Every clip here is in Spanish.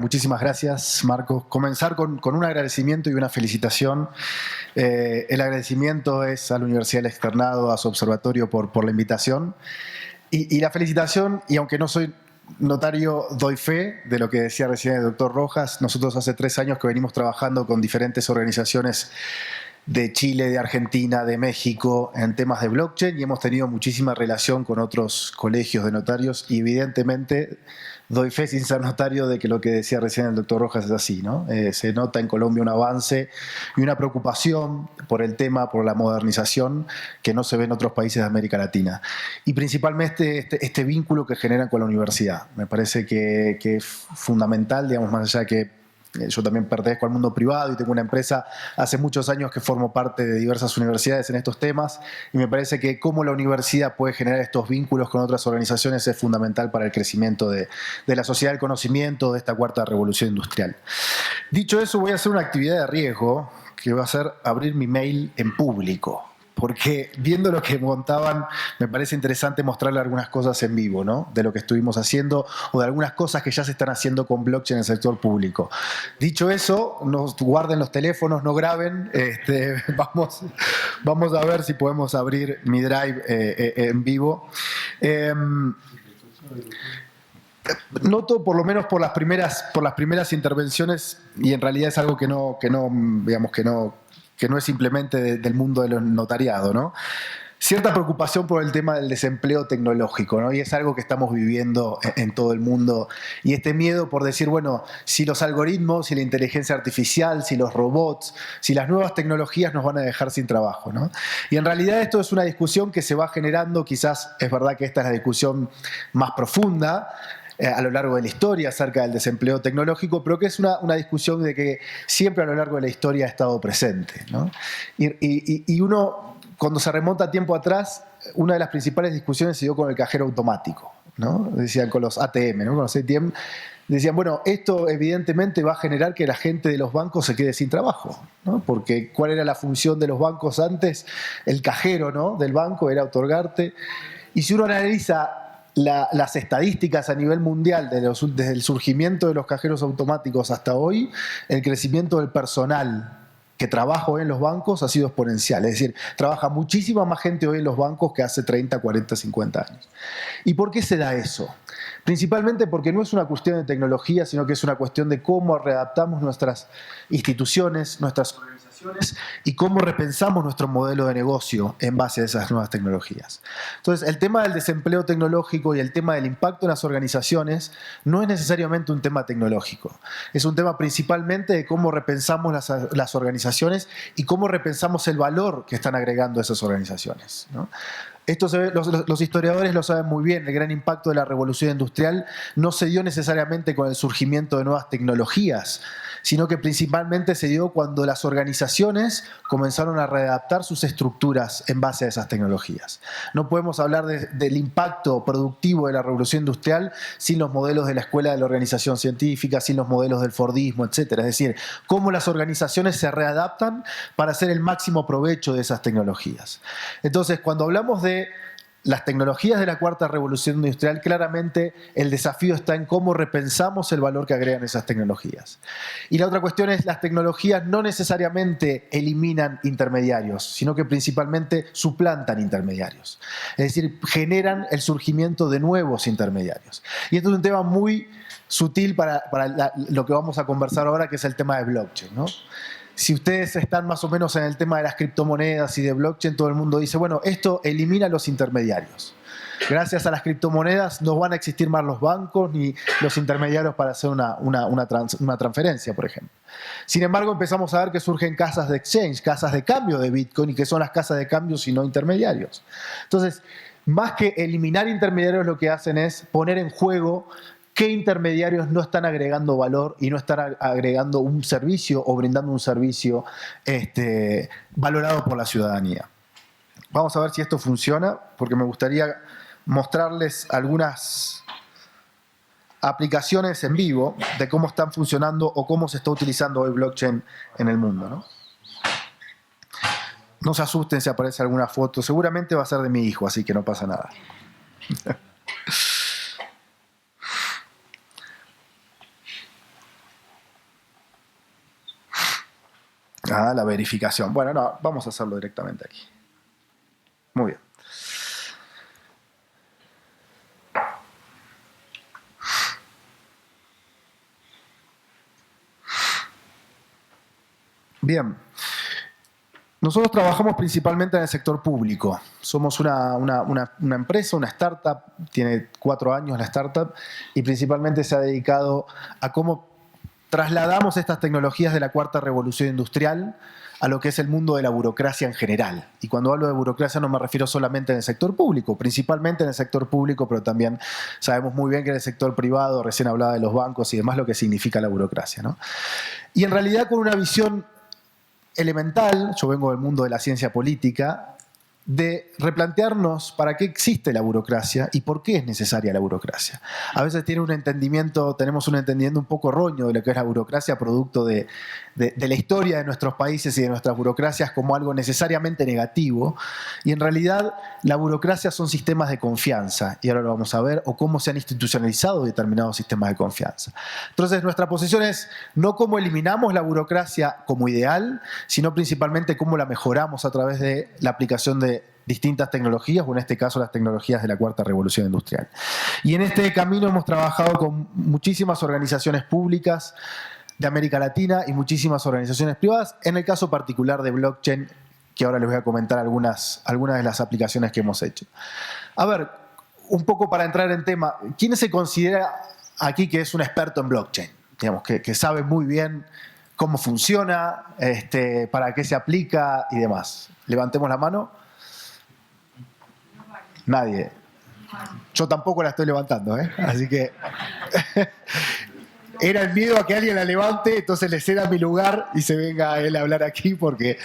muchísimas gracias, Marcos. Comenzar con un agradecimiento y una felicitación. El agradecimiento es a la Universidad del Externado, a su observatorio por la invitación. Y la felicitación, y aunque no soy notario, doy fe de lo que decía recién el doctor Rojas. Nosotros hace 3 años que venimos trabajando con diferentes organizaciones de Chile, de Argentina, de México, en temas de blockchain, y hemos tenido muchísima relación con otros colegios de notarios, y evidentemente doy fe sin ser notario de que lo que decía recién el doctor Rojas es así, ¿no? Se nota en Colombia un avance y una preocupación por el tema, por la modernización, que no se ve en otros países de América Latina. Y principalmente este vínculo que generan con la universidad. Me parece que es fundamental, digamos, más allá de que yo también pertenezco al mundo privado y tengo una empresa hace muchos años que formo parte de diversas universidades en estos temas, y me parece que cómo la universidad puede generar estos vínculos con otras organizaciones es fundamental para el crecimiento de la sociedad del conocimiento, de esta cuarta revolución industrial. Dicho eso, voy a hacer una actividad de riesgo que va a ser abrir mi mail en público, porque viendo lo que montaban, me parece interesante mostrarle algunas cosas en vivo, ¿no? De lo que estuvimos haciendo o de algunas cosas que ya se están haciendo con blockchain en el sector público. Dicho eso, no guarden los teléfonos, no graben. Vamos a ver si podemos abrir mi Drive en vivo. Noto, por lo menos por las primeras intervenciones, y en realidad es algo que no es simplemente del mundo del notariado, ¿no? Cierta preocupación por el tema del desempleo tecnológico, ¿no? Y es algo que estamos viviendo en todo el mundo. Y este miedo por decir, bueno, si los algoritmos, si la inteligencia artificial, si los robots, si las nuevas tecnologías nos van a dejar sin trabajo, ¿no? Y en realidad esto es una discusión que se va generando, quizás es verdad que esta es la discusión más profunda a lo largo de la historia acerca del desempleo tecnológico, pero que es una discusión de que siempre a lo largo de la historia ha estado presente, ¿no? Y uno, cuando se remonta tiempo atrás, una de las principales discusiones se dio con el cajero automático, ¿no? Decían con los ATM, ¿no? Con los ATM, decían, bueno, esto evidentemente va a generar que la gente de los bancos se quede sin trabajo, ¿no? Porque ¿cuál era la función de los bancos antes? El cajero, ¿no?, del banco era otorgarte. Y si uno analiza las estadísticas a nivel mundial desde el surgimiento de los cajeros automáticos hasta hoy, el crecimiento del personal que trabaja hoy en los bancos ha sido exponencial. Es decir, trabaja muchísima más gente hoy en los bancos que hace 30, 40, 50 años. ¿Y por qué se da eso? Principalmente porque no es una cuestión de tecnología, sino que es una cuestión de cómo readaptamos nuestras instituciones, nuestras organizaciones, y cómo repensamos nuestro modelo de negocio en base a esas nuevas tecnologías. Entonces, el tema del desempleo tecnológico y el tema del impacto en las organizaciones no es necesariamente un tema tecnológico. Es un tema principalmente de cómo repensamos las organizaciones y cómo repensamos el valor que están agregando esas organizaciones, ¿no? Esto los historiadores lo saben muy bien. El gran impacto de la revolución industrial no se dio necesariamente con el surgimiento de nuevas tecnologías, sino que principalmente se dio cuando las organizaciones comenzaron a readaptar sus estructuras en base a esas tecnologías. No podemos hablar del impacto productivo de la revolución industrial sin los modelos de la escuela de la organización científica, sin los modelos del Fordismo, etc. Es decir, cómo las organizaciones se readaptan para hacer el máximo provecho de esas tecnologías. Entonces, cuando hablamos de las tecnologías de la cuarta revolución industrial, claramente el desafío está en cómo repensamos el valor que agregan esas tecnologías. Y la otra cuestión es, las tecnologías no necesariamente eliminan intermediarios, sino que principalmente suplantan intermediarios. Es decir, generan el surgimiento de nuevos intermediarios. Y esto es un tema muy sutil para lo que vamos a conversar ahora, que es el tema de blockchain, ¿no? Si ustedes están más o menos en el tema de las criptomonedas y de blockchain, todo el mundo dice, bueno, esto elimina los intermediarios. Gracias a las criptomonedas no van a existir más los bancos ni los intermediarios para hacer una transferencia, por ejemplo. Sin embargo, empezamos a ver que surgen casas de exchange, casas de cambio de Bitcoin, y que son las casas de cambio y no intermediarios. Entonces, más que eliminar intermediarios, lo que hacen es poner en juego qué intermediarios no están agregando valor y no están agregando un servicio o brindando un servicio valorado por la ciudadanía. Vamos a ver si esto funciona, porque me gustaría mostrarles algunas aplicaciones en vivo de cómo están funcionando o cómo se está utilizando hoy blockchain en el mundo, ¿no? No se asusten si aparece alguna foto, seguramente va a ser de mi hijo, así que no pasa nada. Ah, la verificación. Bueno, no, vamos a hacerlo directamente aquí. Muy bien. Bien. Nosotros trabajamos principalmente en el sector público. Somos una empresa, una startup, tiene 4 años la startup, y principalmente se ha dedicado a cómo trasladamos estas tecnologías de la cuarta revolución industrial a lo que es el mundo de la burocracia en general. Y cuando hablo de burocracia no me refiero solamente en el sector público, principalmente en el sector público, pero también sabemos muy bien que en el sector privado, recién hablaba de los bancos y demás, lo que significa la burocracia, ¿no? Y en realidad con una visión elemental, yo vengo del mundo de la ciencia política, de replantearnos para qué existe la burocracia y por qué es necesaria la burocracia. A veces tenemos un entendimiento un poco roño de lo que es la burocracia, producto de la historia de nuestros países y de nuestras burocracias como algo necesariamente negativo, y en realidad la burocracia son sistemas de confianza, y ahora lo vamos a ver, o cómo se han institucionalizado determinados sistemas de confianza. Entonces nuestra posición es no cómo eliminamos la burocracia como ideal, sino principalmente cómo la mejoramos a través de la aplicación de distintas tecnologías, o en este caso las tecnologías de la cuarta revolución industrial. Y en este camino hemos trabajado con muchísimas organizaciones públicas de América Latina y muchísimas organizaciones privadas, en el caso particular de blockchain, que ahora les voy a comentar algunas de las aplicaciones que hemos hecho. A ver, un poco para entrar en tema, ¿quién se considera aquí que es un experto en blockchain? Digamos, que sabe muy bien cómo funciona, para qué se aplica y demás. Levantemos la mano. Nadie. Yo tampoco la estoy levantando, ¿eh? Así que era el miedo a que alguien la levante, entonces le ceda mi lugar y se venga a él a hablar aquí, porque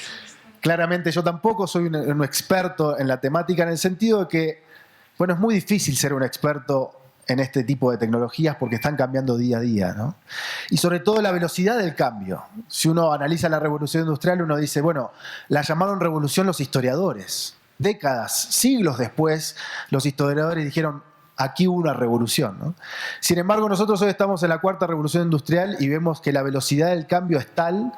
claramente yo tampoco soy un experto en la temática, en el sentido de que, bueno, es muy difícil ser un experto en este tipo de tecnologías porque están cambiando día a día, ¿no? Y sobre todo la velocidad del cambio. Si uno analiza la revolución industrial, uno dice, bueno, la llamaron revolución los historiadores. Décadas, siglos después, los historiadores dijeron, aquí hubo una revolución, ¿no? Sin embargo, nosotros hoy estamos en la cuarta revolución industrial y vemos que la velocidad del cambio es tal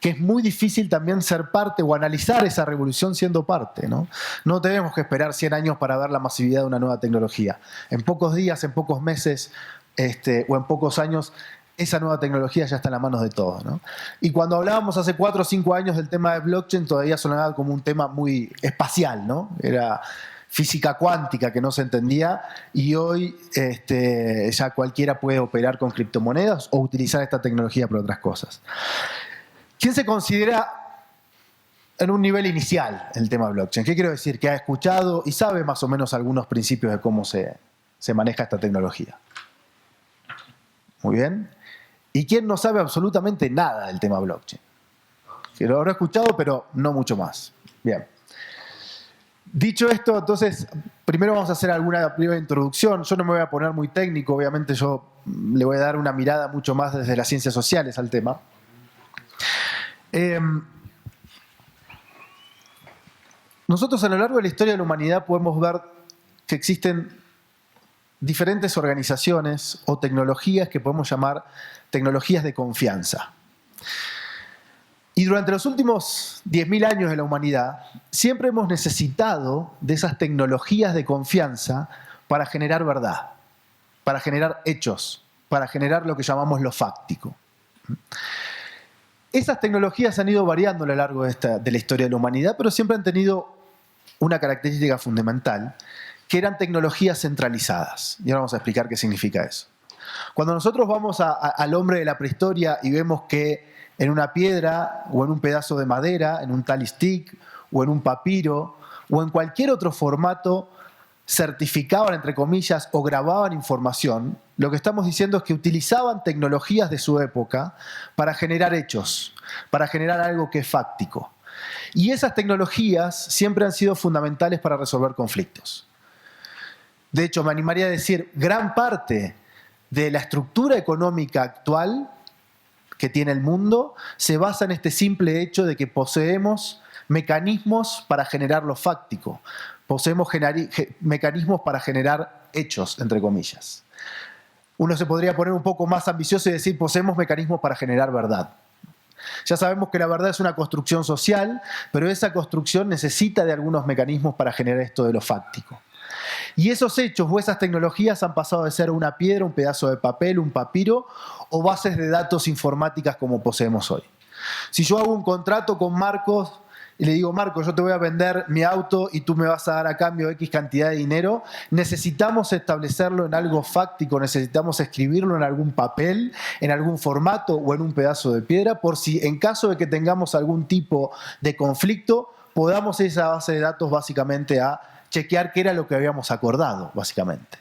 que es muy difícil también ser parte o analizar esa revolución siendo parte, ¿no? No tenemos que esperar 100 años para ver la masividad de una nueva tecnología. En pocos días, en pocos meses o en pocos años, esa nueva tecnología ya está en las manos de todos, ¿no? Y cuando hablábamos hace 4 o 5 años del tema de blockchain, todavía sonaba como un tema muy espacial, ¿no? Era física cuántica que no se entendía, y hoy ya cualquiera puede operar con criptomonedas o utilizar esta tecnología para otras cosas. ¿Quién se considera en un nivel inicial el tema blockchain? ¿Qué quiero decir? Que ha escuchado y sabe más o menos algunos principios de cómo se maneja esta tecnología. Muy bien. ¿Y quién no sabe absolutamente nada del tema blockchain? Que lo habrá escuchado, pero no mucho más. Bien. Dicho esto, entonces, primero vamos a hacer alguna primera introducción. Yo no me voy a poner muy técnico, obviamente yo le voy a dar una mirada mucho más desde las ciencias sociales al tema. Nosotros a lo largo de la historia de la humanidad podemos ver que existen diferentes organizaciones o tecnologías que podemos llamar tecnologías de confianza. Y durante los últimos 10.000 años de la humanidad, siempre hemos necesitado de esas tecnologías de confianza para generar verdad, para generar hechos, para generar lo que llamamos lo fáctico. Esas tecnologías han ido variando a lo largo de la historia de la humanidad, pero siempre han tenido una característica fundamental, que eran tecnologías centralizadas. Y ahora vamos a explicar qué significa eso. Cuando nosotros vamos al hombre de la prehistoria y vemos que en una piedra o en un pedazo de madera, en un tally stick o en un papiro o en cualquier otro formato certificaban, entre comillas, o grababan información, lo que estamos diciendo es que utilizaban tecnologías de su época para generar hechos, para generar algo que es fáctico. Y esas tecnologías siempre han sido fundamentales para resolver conflictos. De hecho, me animaría a decir, gran parte de la estructura económica actual que tiene el mundo se basa en este simple hecho de que poseemos mecanismos para generar lo fáctico. Poseemos mecanismos para generar hechos, entre comillas. Uno se podría poner un poco más ambicioso y decir, poseemos mecanismos para generar verdad. Ya sabemos que la verdad es una construcción social, pero esa construcción necesita de algunos mecanismos para generar esto de lo fáctico. Y esos hechos o esas tecnologías han pasado de ser una piedra, un pedazo de papel, un papiro o bases de datos informáticas como poseemos hoy. Si yo hago un contrato con Marcos y le digo, Marcos, yo te voy a vender mi auto y tú me vas a dar a cambio X cantidad de dinero, necesitamos establecerlo en algo fáctico, necesitamos escribirlo en algún papel, en algún formato o en un pedazo de piedra, por si en caso de que tengamos algún tipo de conflicto, podamos ir a esa base de datos básicamente a chequear qué era lo que habíamos acordado, básicamente.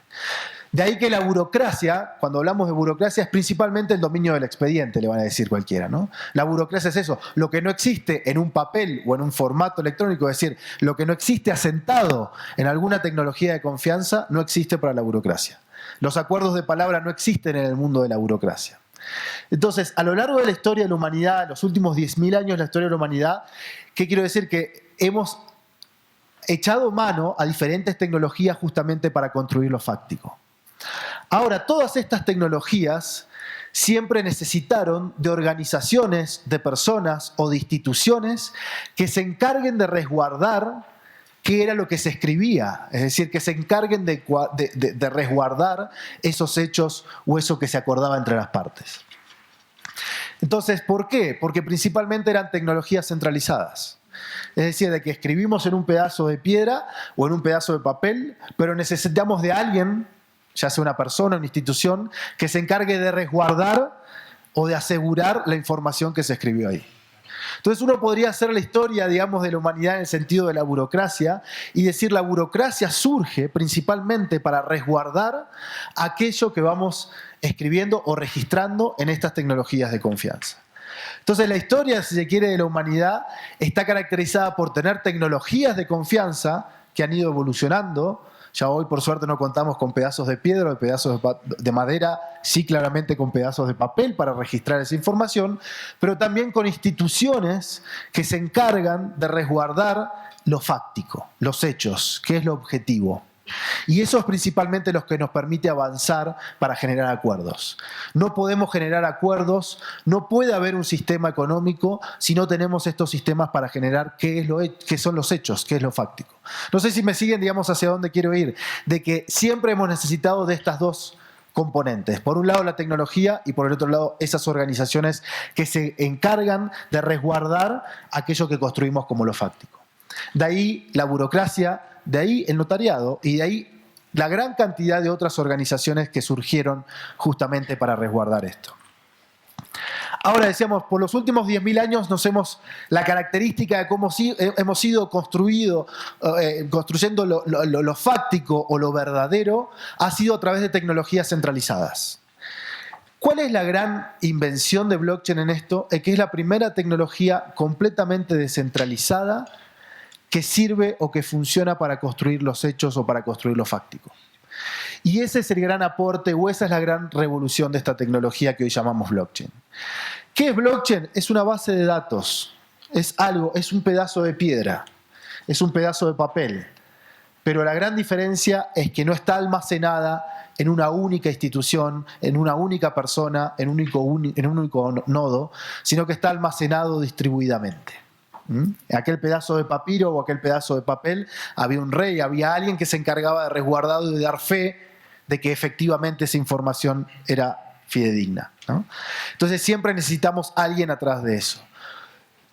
De ahí que la burocracia, cuando hablamos de burocracia, es principalmente el dominio del expediente, le van a decir cualquiera, ¿no? La burocracia es eso, lo que no existe en un papel o en un formato electrónico, es decir, lo que no existe asentado en alguna tecnología de confianza, no existe para la burocracia. Los acuerdos de palabra no existen en el mundo de la burocracia. Entonces, a lo largo de la historia de la humanidad, los últimos 10.000 años de la historia de la humanidad, ¿qué quiero decir? Que hemos echado mano a diferentes tecnologías justamente para construir lo fáctico. Ahora, todas estas tecnologías siempre necesitaron de organizaciones, de personas o de instituciones que se encarguen de resguardar qué era lo que se escribía, es decir, que se encarguen de resguardar esos hechos o eso que se acordaba entre las partes. Entonces, ¿por qué? Porque principalmente eran tecnologías centralizadas. Es decir, de que escribimos en un pedazo de piedra o en un pedazo de papel, pero necesitamos de alguien, ya sea una persona o una institución, que se encargue de resguardar o de asegurar la información que se escribió ahí. Entonces uno podría hacer la historia, digamos, de la humanidad en el sentido de la burocracia y decir la burocracia surge principalmente para resguardar aquello que vamos escribiendo o registrando en estas tecnologías de confianza. Entonces la historia, si se quiere, de la humanidad está caracterizada por tener tecnologías de confianza que han ido evolucionando. Ya hoy, por suerte, no contamos con pedazos de piedra o pedazos de madera, sí claramente con pedazos de papel para registrar esa información, pero también con instituciones que se encargan de resguardar lo fáctico, los hechos, que es lo objetivo. Y eso es principalmente lo que nos permite avanzar para generar acuerdos. No podemos generar acuerdos, no puede haber un sistema económico si no tenemos estos sistemas para generar qué son los hechos, qué es lo fáctico. No sé si me siguen, digamos, hacia dónde quiero ir, de que siempre hemos necesitado de estas dos componentes. Por un lado la tecnología y por el otro lado esas organizaciones que se encargan de resguardar aquello que construimos como lo fáctico. De ahí la burocracia, de ahí el notariado y de ahí la gran cantidad de otras organizaciones que surgieron justamente para resguardar esto. Ahora decíamos, por los últimos 10.000 años la característica de cómo hemos ido construyendo lo fáctico o lo verdadero ha sido a través de tecnologías centralizadas. ¿Cuál es la gran invención de blockchain en esto? Es que es la primera tecnología completamente descentralizada que sirve o que funciona para construir los hechos o para construir lo fáctico. Y ese es el gran aporte o esa es la gran revolución de esta tecnología que hoy llamamos blockchain. ¿Qué es blockchain? Es una base de datos, es un pedazo de piedra, es un pedazo de papel, pero la gran diferencia es que no está almacenada en una única institución, en una única persona, en un único nodo, sino que está almacenado distribuidamente. En aquel pedazo de papiro o aquel pedazo de papel había un rey, había alguien que se encargaba de resguardar y de dar fe de que efectivamente esa información era fidedigna, ¿no? Entonces siempre necesitamos a alguien atrás de eso.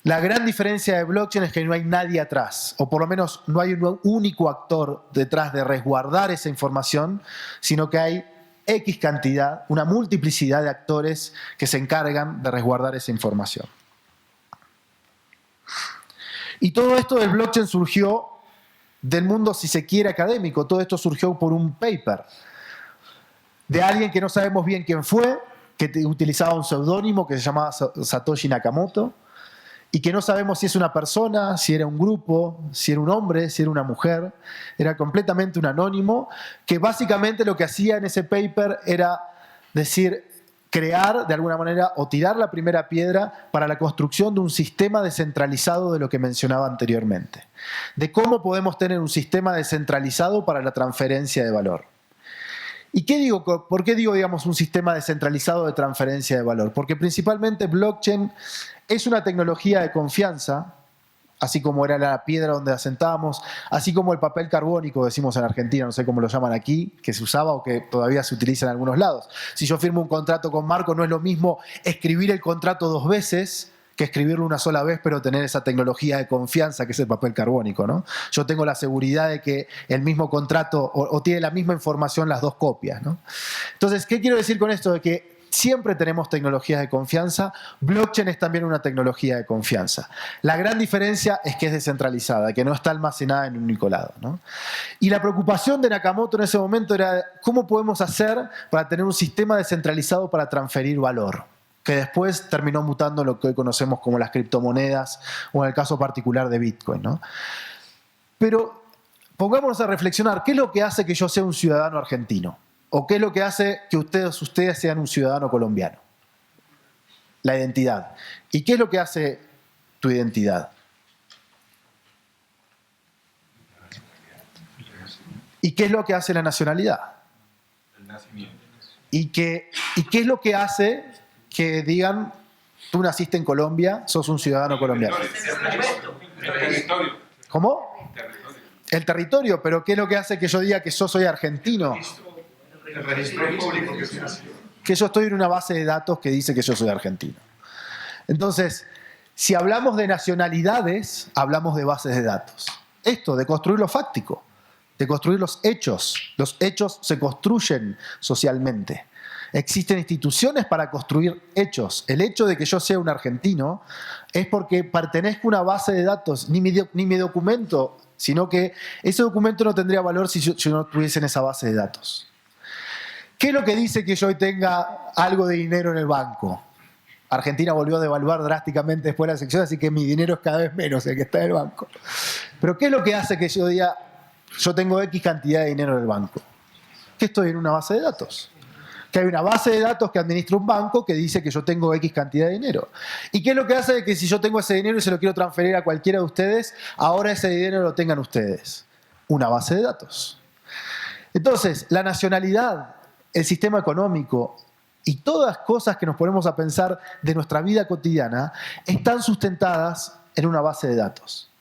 La gran diferencia de blockchain es que no hay nadie atrás, o por lo menos no hay un único actor detrás de resguardar esa información, sino que hay X cantidad, una multiplicidad de actores que se encargan de resguardar esa información. Y todo esto del blockchain surgió del mundo, si se quiere, académico. Todo esto surgió por un paper de alguien que no sabemos bien quién fue, que utilizaba un seudónimo que se llamaba Satoshi Nakamoto, y que no sabemos si es una persona, si era un grupo, si era un hombre, si era una mujer. Era completamente un anónimo, que básicamente lo que hacía en ese paper era decir, crear de alguna manera o tirar la primera piedra para la construcción de un sistema descentralizado de lo que mencionaba anteriormente. De cómo podemos tener un sistema descentralizado para la transferencia de valor. ¿Y por qué digo, digamos, un sistema descentralizado de transferencia de valor? Porque principalmente blockchain es una tecnología de confianza, así como era la piedra donde asentábamos, así como el papel carbónico, decimos en Argentina, no sé cómo lo llaman aquí, que se usaba o que todavía se utiliza en algunos lados. Si yo firmo un contrato con Marco, no es lo mismo escribir el contrato 2 veces que escribirlo una sola vez, pero tener esa tecnología de confianza que es el papel carbónico, ¿no? Yo tengo la seguridad de que el mismo contrato o tiene la misma información las dos copias, ¿no? Entonces, ¿qué quiero decir con esto? De que siempre tenemos tecnologías de confianza. Blockchain es también una tecnología de confianza. La gran diferencia es que es descentralizada, que no está almacenada en un único lado, ¿no? Y la preocupación de Nakamoto en ese momento era cómo podemos hacer para tener un sistema descentralizado para transferir valor, que después terminó mutando en lo que hoy conocemos como las criptomonedas o en el caso particular de Bitcoin, ¿no? Pero pongámonos a reflexionar, ¿qué es lo que hace que yo sea un ciudadano argentino? ¿O qué es lo que hace que ustedes sean un ciudadano colombiano? La identidad. ¿Y qué es lo que hace tu identidad? ¿Y qué es lo que hace la nacionalidad? El nacimiento. ¿Y qué es lo que hace que digan, tú naciste en Colombia, sos un ciudadano colombiano? El territorio. ¿Cómo? El territorio, pero ¿qué es lo que hace que yo diga que yo soy argentino? El registro público que se hace. Que yo estoy en una base de datos que dice que yo soy argentino. Entonces, si hablamos de nacionalidades, hablamos de bases de datos. Esto, de construir lo fáctico, de construir los hechos. Los hechos se construyen socialmente. Existen instituciones para construir hechos. El hecho de que yo sea un argentino es porque pertenezco a una base de datos, ni mi documento, sino que ese documento no tendría valor si yo no tuviese en esa base de datos. ¿Qué es lo que dice que yo hoy tenga algo de dinero en el banco? Argentina volvió a devaluar drásticamente después de la sección, así que mi dinero es cada vez menos el que está en el banco. Pero ¿qué es lo que hace que yo diga, yo tengo X cantidad de dinero en el banco? Que estoy en una base de datos. Que hay una base de datos que administra un banco que dice que yo tengo X cantidad de dinero. ¿Y qué es lo que hace que si yo tengo ese dinero y se lo quiero transferir a cualquiera de ustedes, ahora ese dinero lo tengan ustedes? Una base de datos. Entonces, la nacionalidad, el sistema económico y todas las cosas que nos ponemos a pensar de nuestra vida cotidiana están sustentadas en una base de datos.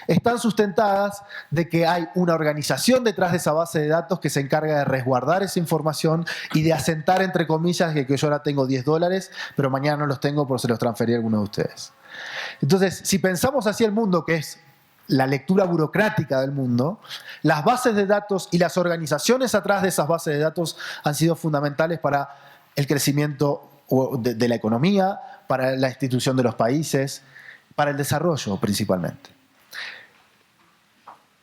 Están sustentadas de que hay una organización detrás de esa base de datos que se encarga de resguardar esa información y de asentar, entre comillas, que yo ahora tengo $10, pero mañana no los tengo porque se los transferí a alguno de ustedes. Entonces, si pensamos así el mundo, que es la lectura burocrática del mundo, las bases de datos y las organizaciones atrás de esas bases de datos han sido fundamentales para el crecimiento de la economía, para la institución de los países, para el desarrollo principalmente.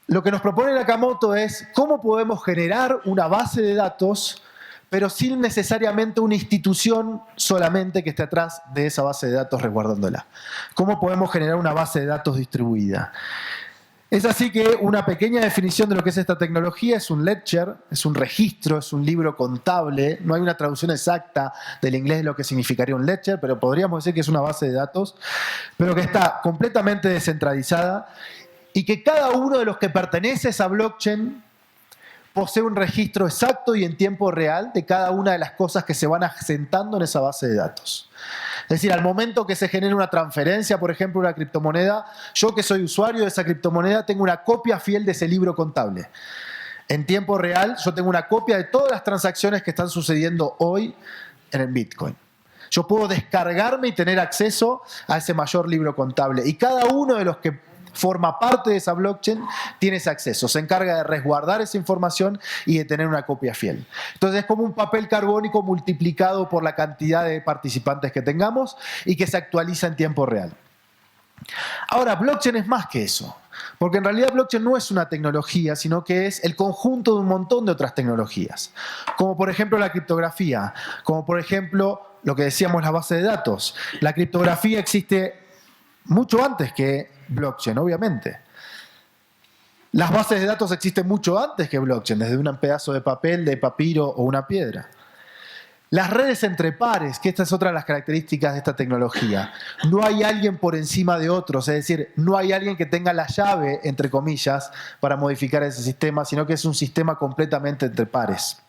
Lo que nos propone Nakamoto es cómo podemos generar una base de datos, pero sin necesariamente una institución solamente que esté atrás de esa base de datos resguardándola. ¿Cómo podemos generar una base de datos distribuida? Es así que una pequeña definición de lo que es esta tecnología es un ledger, es un registro, es un libro contable. No hay una traducción exacta del inglés de lo que significaría un ledger, pero podríamos decir que es una base de datos, pero que está completamente descentralizada y que cada uno de los que pertenece a esa blockchain posee un registro exacto y en tiempo real de cada una de las cosas que se van asentando en esa base de datos. Es decir, al momento que se genera una transferencia, por ejemplo, una criptomoneda, yo que soy usuario de esa criptomoneda tengo una copia fiel de ese libro contable. En tiempo real, yo tengo una copia de todas las transacciones que están sucediendo hoy en el Bitcoin. Yo puedo descargarme y tener acceso a ese mayor libro contable. Y cada uno de los que forma parte de esa blockchain tiene ese acceso. Se encarga de resguardar esa información y de tener una copia fiel. Entonces es como un papel carbónico multiplicado por la cantidad de participantes que tengamos y que se actualiza en tiempo real. Ahora, blockchain es más que eso. Porque en realidad blockchain no es una tecnología, sino que es el conjunto de un montón de otras tecnologías. Como por ejemplo la criptografía, como por ejemplo lo que decíamos, la base de datos. La criptografía existe mucho antes que blockchain, obviamente. Las bases de datos existen mucho antes que blockchain, desde un pedazo de papel, de papiro o una piedra. Las redes entre pares, que esta es otra de las características de esta tecnología. No hay alguien por encima de otros, es decir, no hay alguien que tenga la llave, entre comillas, para modificar ese sistema, sino que es un sistema completamente entre pares.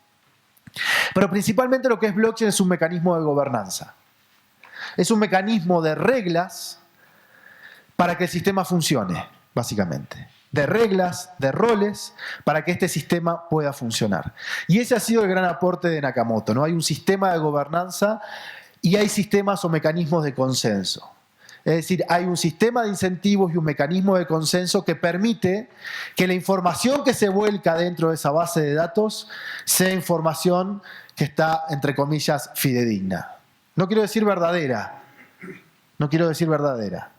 Pero principalmente lo que es blockchain es un mecanismo de gobernanza. Es un mecanismo de reglas para que el sistema funcione, básicamente. De reglas, de roles, para que este sistema pueda funcionar. Y ese ha sido el gran aporte de Nakamoto, ¿no? Hay un sistema de gobernanza y hay sistemas o mecanismos de consenso. Es decir, hay un sistema de incentivos y un mecanismo de consenso que permite que la información que se vuelca dentro de esa base de datos sea información que está, entre comillas, fidedigna. No quiero decir verdadera,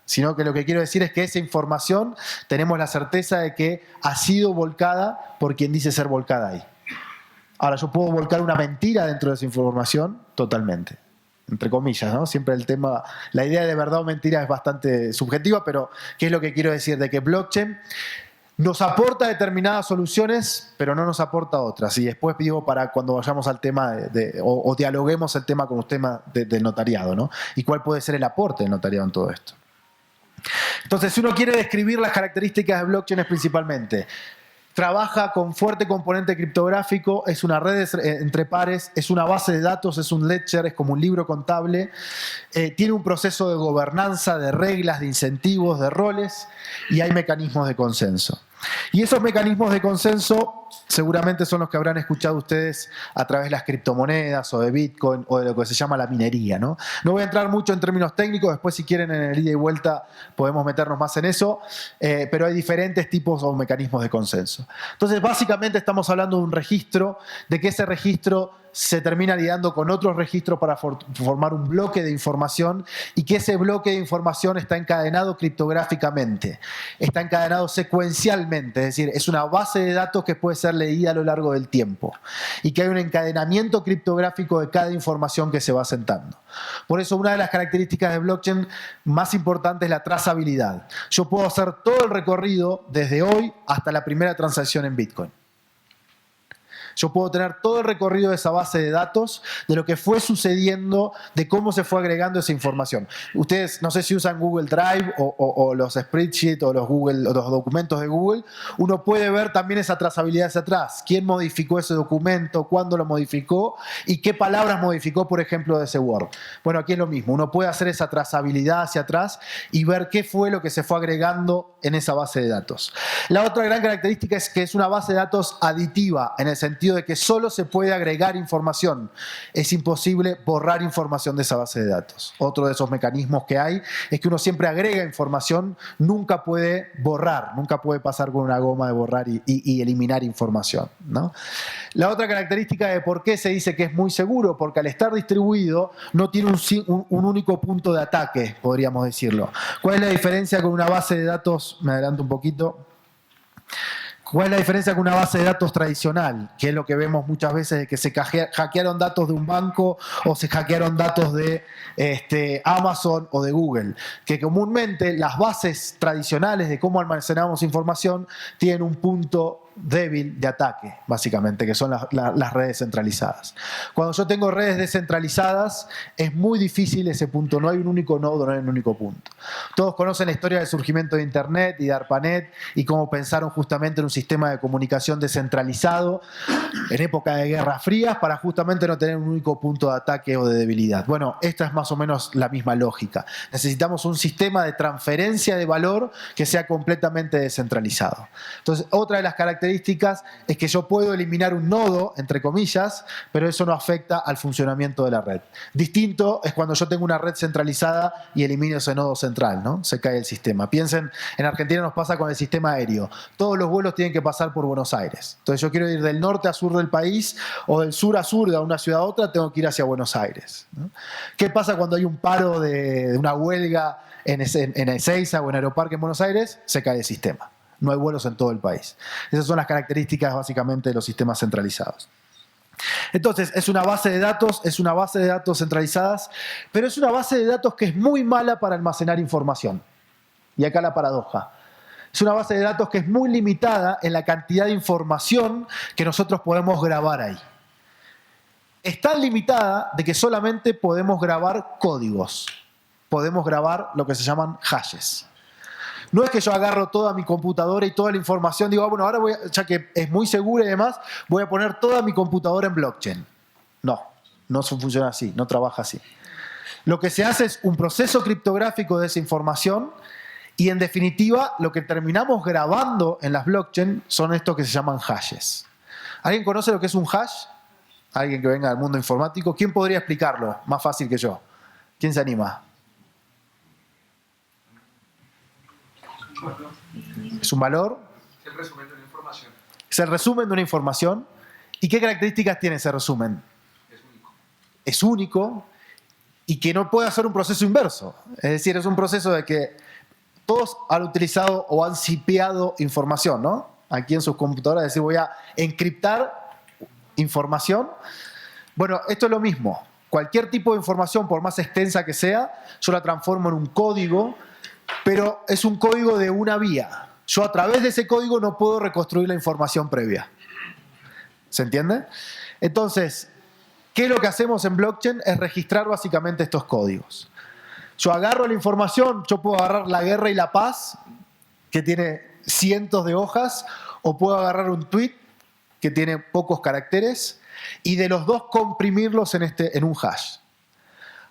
sino que lo que quiero decir es que esa información tenemos la certeza de que ha sido volcada por quien dice ser volcada ahí. Ahora, yo puedo volcar una mentira dentro de esa información totalmente. Entre comillas, ¿no? Siempre el tema, la idea de verdad o mentira es bastante subjetiva, pero ¿qué es lo que quiero decir? De que blockchain nos aporta determinadas soluciones, pero no nos aporta otras. Y después digo para cuando vayamos al tema o dialoguemos el tema con usted del notariado, ¿no? Y cuál puede ser el aporte del notariado en todo esto. Entonces, si uno quiere describir las características de blockchain es principalmente: trabaja con fuerte componente criptográfico, es una red entre pares, es una base de datos, es un ledger, es como un libro contable, tiene un proceso de gobernanza, de reglas, de incentivos, de roles, y hay mecanismos de consenso. Y esos mecanismos de consenso seguramente son los que habrán escuchado ustedes a través de las criptomonedas o de Bitcoin o de lo que se llama la minería, ¿no? No voy a entrar mucho en términos técnicos, después si quieren en el ida y vuelta podemos meternos más en eso, pero hay diferentes tipos o mecanismos de consenso. Entonces básicamente estamos hablando de un registro, de que ese registro se termina ligando con otros registros para formar un bloque de información y que ese bloque de información está encadenado criptográficamente, está encadenado secuencialmente, es decir, es una base de datos que puede ser leída a lo largo del tiempo y que hay un encadenamiento criptográfico de cada información que se va sentando. Por eso una de las características de blockchain más importante es la trazabilidad. Yo puedo hacer todo el recorrido desde hoy hasta la primera transacción en Bitcoin. Yo puedo tener todo el recorrido de esa base de datos, de lo que fue sucediendo, de cómo se fue agregando esa información. Ustedes, no sé si usan Google Drive o los spreadsheets o los documentos de Google, uno puede ver también esa trazabilidad hacia atrás. ¿Quién modificó ese documento? ¿Cuándo lo modificó? ¿Y qué palabras modificó, por ejemplo, de ese Word? Bueno, aquí es lo mismo. Uno puede hacer esa trazabilidad hacia atrás y ver qué fue lo que se fue agregando en esa base de datos. La otra gran característica es que es una base de datos aditiva, en el sentido de que solo se puede agregar información. Es imposible borrar información de esa base de datos. Otro de esos mecanismos que hay es que uno siempre agrega información, nunca puede borrar, nunca puede pasar con una goma de borrar y eliminar información, ¿no? La otra característica de por qué se dice que es muy seguro, porque al estar distribuido no tiene un único punto de ataque, podríamos decirlo. ¿Cuál es la diferencia con una base de datos? Me adelanto un poquito. ¿Cuál es la diferencia con una base de datos tradicional? Que es lo que vemos muchas veces, de que se hackearon datos de un banco o se hackearon datos de Amazon o de Google. Que comúnmente las bases tradicionales de cómo almacenamos información tienen un punto débil de ataque, básicamente, que son las redes centralizadas. Cuando yo tengo redes descentralizadas, es muy difícil ese punto. No hay un único nodo, no hay un único punto. Todos conocen la historia del surgimiento de Internet y de ARPANET y cómo pensaron justamente en un sistema de comunicación descentralizado en época de guerras frías para justamente no tener un único punto de ataque o de debilidad. Bueno, esta es más o menos la misma lógica. Necesitamos un sistema de transferencia de valor que sea completamente descentralizado. Entonces, otra de las características es que yo puedo eliminar un nodo, entre comillas, pero eso no afecta al funcionamiento de la red. Distinto es cuando yo tengo una red centralizada y elimino ese nodo central, ¿no? Se cae el sistema. Piensen, en Argentina nos pasa con el sistema aéreo. Todos los vuelos tienen que pasar por Buenos Aires. Entonces yo quiero ir del norte a sur del país o del sur a sur de una ciudad a otra, tengo que ir hacia Buenos Aires, ¿no? ¿Qué pasa cuando hay un paro de una huelga en Ezeiza o en Aeroparque en Buenos Aires? Se cae el sistema. No hay vuelos en todo el país. Esas son las características básicamente de los sistemas centralizados. Entonces, es una base de datos centralizadas, pero es una base de datos que es muy mala para almacenar información. Y acá la paradoja. Es una base de datos que es muy limitada en la cantidad de información que nosotros podemos grabar ahí. Es tan limitada de que solamente podemos grabar códigos. Podemos grabar lo que se llaman hashes. No es que yo agarro toda mi computadora y toda la información, digo, bueno, ahora ya que es muy segura y demás, voy a poner toda mi computadora en blockchain. No funciona así, no trabaja así. Lo que se hace es un proceso criptográfico de esa información y, en definitiva, lo que terminamos grabando en las blockchain son estos que se llaman hashes. ¿Alguien conoce lo que es un hash? ¿Alguien que venga del mundo informático? ¿Quién podría explicarlo más fácil que yo? ¿Quién se anima? ¿Es un valor? Es el resumen de una información. Es el resumen de una información. ¿Y qué características tiene ese resumen? Es único. Es único y que no puede hacer un proceso inverso. Es decir, es un proceso de que todos han utilizado o han cipeado información, ¿no? Aquí en sus computadoras, es decir, voy a encriptar información. Bueno, esto es lo mismo. Cualquier tipo de información, por más extensa que sea, yo la transformo en un código, pero es un código de una vía. Yo a través de ese código no puedo reconstruir la información previa. ¿Se entiende? Entonces, ¿qué es lo que hacemos en blockchain? Es registrar básicamente estos códigos. Yo agarro la información, yo puedo agarrar La Guerra y la Paz, que tiene cientos de hojas, o puedo agarrar un tweet que tiene pocos caracteres, y de los dos comprimirlos en un hash.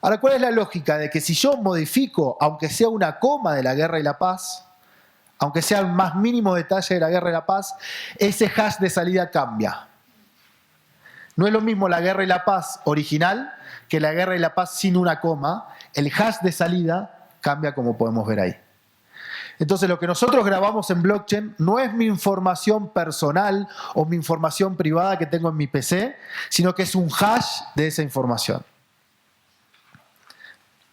Ahora, ¿cuál es la lógica? De que si yo modifico, aunque sea una coma de La Guerra y la Paz, aunque sea el más mínimo detalle de La Guerra y la Paz, ese hash de salida cambia. No es lo mismo La Guerra y la Paz original que La Guerra y la Paz sin una coma. El hash de salida cambia, como podemos ver ahí. Entonces, lo que nosotros grabamos en blockchain no es mi información personal o mi información privada que tengo en mi PC, sino que es un hash de esa información.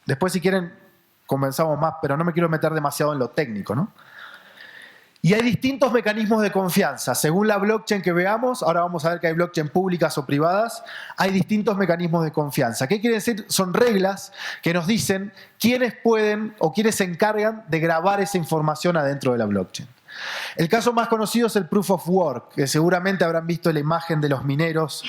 Después, si quieren, comenzamos más, pero no me quiero meter demasiado en lo técnico, ¿no? Y hay distintos mecanismos de confianza. Según la blockchain que veamos, ahora vamos a ver que hay blockchain públicas o privadas, hay distintos mecanismos de confianza. ¿Qué quiere decir? Son reglas que nos dicen quiénes pueden o quiénes se encargan de grabar esa información adentro de la blockchain. El caso más conocido es el Proof of Work, que seguramente habrán visto la imagen de los mineros,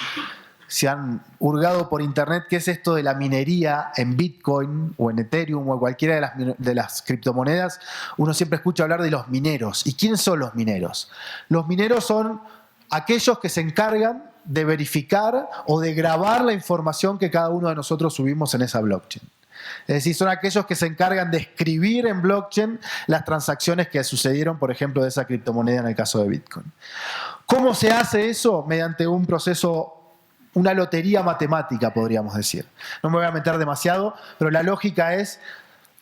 se han hurgado por internet qué es esto de la minería en Bitcoin o en Ethereum o en cualquiera de las criptomonedas. Uno siempre escucha hablar de los mineros. ¿Y quiénes son los mineros? Los mineros son aquellos que se encargan de verificar o de grabar la información que cada uno de nosotros subimos en esa blockchain. Es decir, son aquellos que se encargan de escribir en blockchain las transacciones que sucedieron, por ejemplo, de esa criptomoneda en el caso de Bitcoin. ¿Cómo se hace eso? Mediante un proceso, una lotería matemática, podríamos decir. No me voy a meter demasiado, pero la lógica es,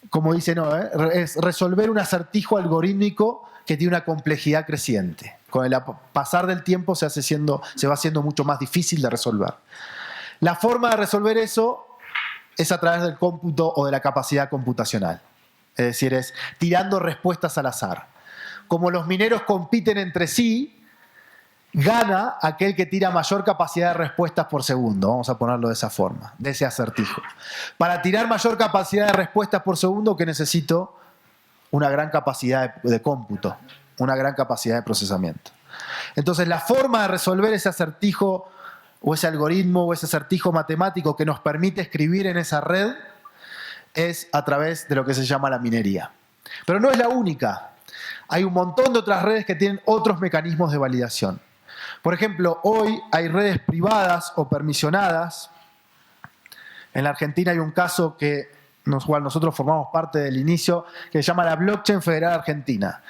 como dice Noé, es resolver un acertijo algorítmico que tiene una complejidad creciente. Con el pasar del tiempo se va haciendo mucho más difícil de resolver. La forma de resolver eso es a través del cómputo o de la capacidad computacional. Es decir, es tirando respuestas al azar. Como los mineros compiten entre sí, gana aquel que tira mayor capacidad de respuestas por segundo. Vamos a ponerlo de esa forma, de ese acertijo. Para tirar mayor capacidad de respuestas por segundo, ¿qué necesito? Una gran capacidad de cómputo, una gran capacidad de procesamiento. Entonces, la forma de resolver ese acertijo o ese algoritmo o ese acertijo matemático que nos permite escribir en esa red es a través de lo que se llama la minería. Pero no es la única. Hay un montón de otras redes que tienen otros mecanismos de validación. Por ejemplo, hoy hay redes privadas o permisionadas. En la Argentina hay un caso que nosotros formamos parte del inicio, que se llama la Blockchain Federal Argentina,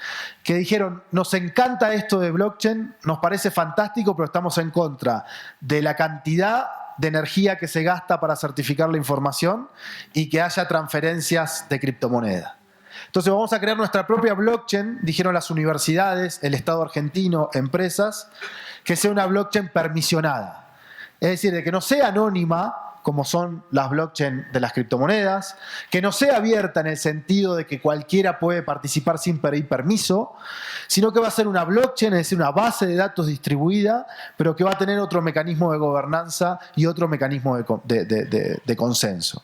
que dijeron, nos encanta esto de blockchain, nos parece fantástico, pero estamos en contra de la cantidad de energía que se gasta para certificar la información y que haya transferencias de criptomoneda. Entonces vamos a crear nuestra propia blockchain, dijeron las universidades, el Estado argentino, empresas, que sea una blockchain permisionada. Es decir, de que no sea anónima, como son las blockchain de las criptomonedas, que no sea abierta en el sentido de que cualquiera puede participar sin pedir permiso, sino que va a ser una blockchain, es decir, una base de datos distribuida, pero que va a tener otro mecanismo de gobernanza y otro mecanismo de consenso.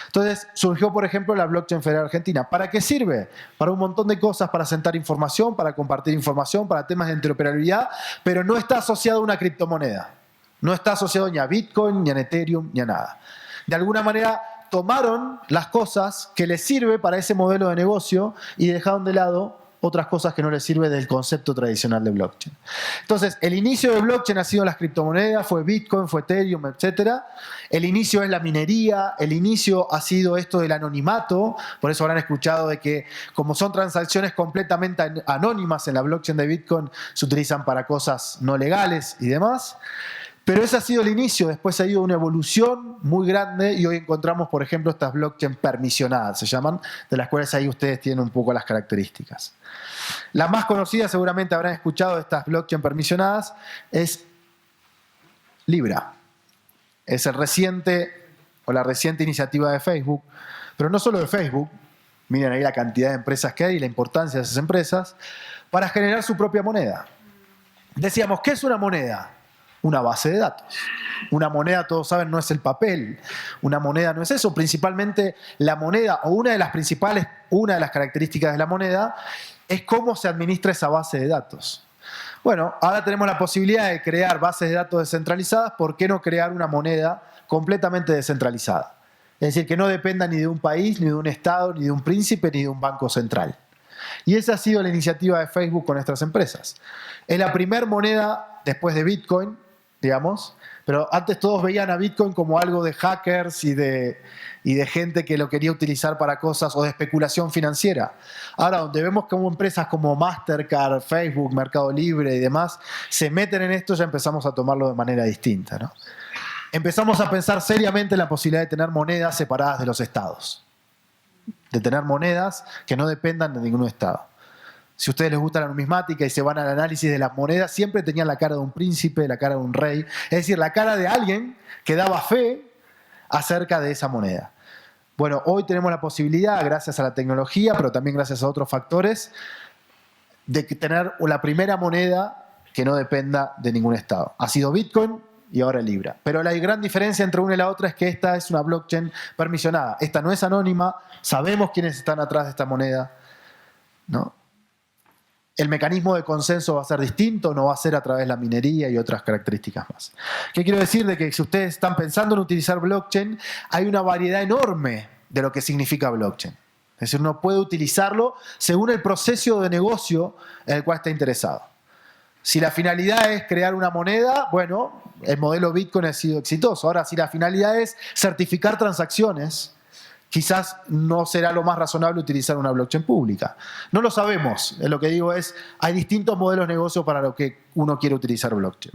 Entonces surgió, por ejemplo, la Blockchain Federal Argentina. ¿Para qué sirve? Para un montón de cosas, para sentar información, para compartir información, para temas de interoperabilidad, pero no está asociado a una criptomoneda. No está asociado ni a Bitcoin, ni a Ethereum, ni a nada. De alguna manera tomaron las cosas que les sirve para ese modelo de negocio y dejaron de lado otras cosas que no les sirve del concepto tradicional de blockchain. Entonces, el inicio de blockchain ha sido las criptomonedas, fue Bitcoin, fue Ethereum, etc. El inicio es la minería, el inicio ha sido esto del anonimato, por eso habrán escuchado de que como son transacciones completamente anónimas en la blockchain de Bitcoin, se utilizan para cosas no legales y demás. Pero ese ha sido el inicio, después ha ido una evolución muy grande y hoy encontramos, por ejemplo, estas blockchain permisionadas, se llaman, de las cuales ahí ustedes tienen un poco las características. La más conocida, seguramente habrán escuchado de estas blockchain permisionadas, es Libra. Es la reciente iniciativa de Facebook, pero no solo de Facebook, miren ahí la cantidad de empresas que hay y la importancia de esas empresas, para generar su propia moneda. Decíamos, ¿qué es una moneda? Una base de datos. Una moneda, todos saben, no es el papel. Una moneda no es eso. Principalmente la moneda, o una de las características de la moneda, es cómo se administra esa base de datos. Bueno, ahora tenemos la posibilidad de crear bases de datos descentralizadas. ¿Por qué no crear una moneda completamente descentralizada? Es decir, que no dependa ni de un país, ni de un estado, ni de un príncipe, ni de un banco central. Y esa ha sido la iniciativa de Facebook con nuestras empresas. Es la primera moneda después de Bitcoin, digamos, pero antes todos veían a Bitcoin como algo de hackers y de gente que lo quería utilizar para cosas o de especulación financiera. Ahora, donde vemos como empresas como Mastercard, Facebook, Mercado Libre y demás se meten en esto, ya empezamos a tomarlo de manera distinta, ¿no? Empezamos a pensar seriamente en la posibilidad de tener monedas separadas de los estados, de tener monedas que no dependan de ningún estado. Si a ustedes les gusta la numismática y se van al análisis de las monedas, siempre tenían la cara de un príncipe, la cara de un rey, es decir, la cara de alguien que daba fe acerca de esa moneda. Bueno, hoy tenemos la posibilidad, gracias a la tecnología, pero también gracias a otros factores, de tener la primera moneda que no dependa de ningún estado. Ha sido Bitcoin y ahora Libra. Pero la gran diferencia entre una y la otra es que esta es una blockchain permisionada. Esta no es anónima, sabemos quiénes están atrás de esta moneda, ¿no? El mecanismo de consenso va a ser distinto, no va a ser a través de la minería y otras características más. ¿Qué quiero decir? De que si ustedes están pensando en utilizar blockchain, hay una variedad enorme de lo que significa blockchain. Es decir, uno puede utilizarlo según el proceso de negocio en el cual está interesado. Si la finalidad es crear una moneda, bueno, el modelo Bitcoin ha sido exitoso. Ahora, si la finalidad es certificar transacciones, quizás no será lo más razonable utilizar una blockchain pública. No lo sabemos. Lo que digo es, hay distintos modelos de negocio para lo que uno quiere utilizar blockchain.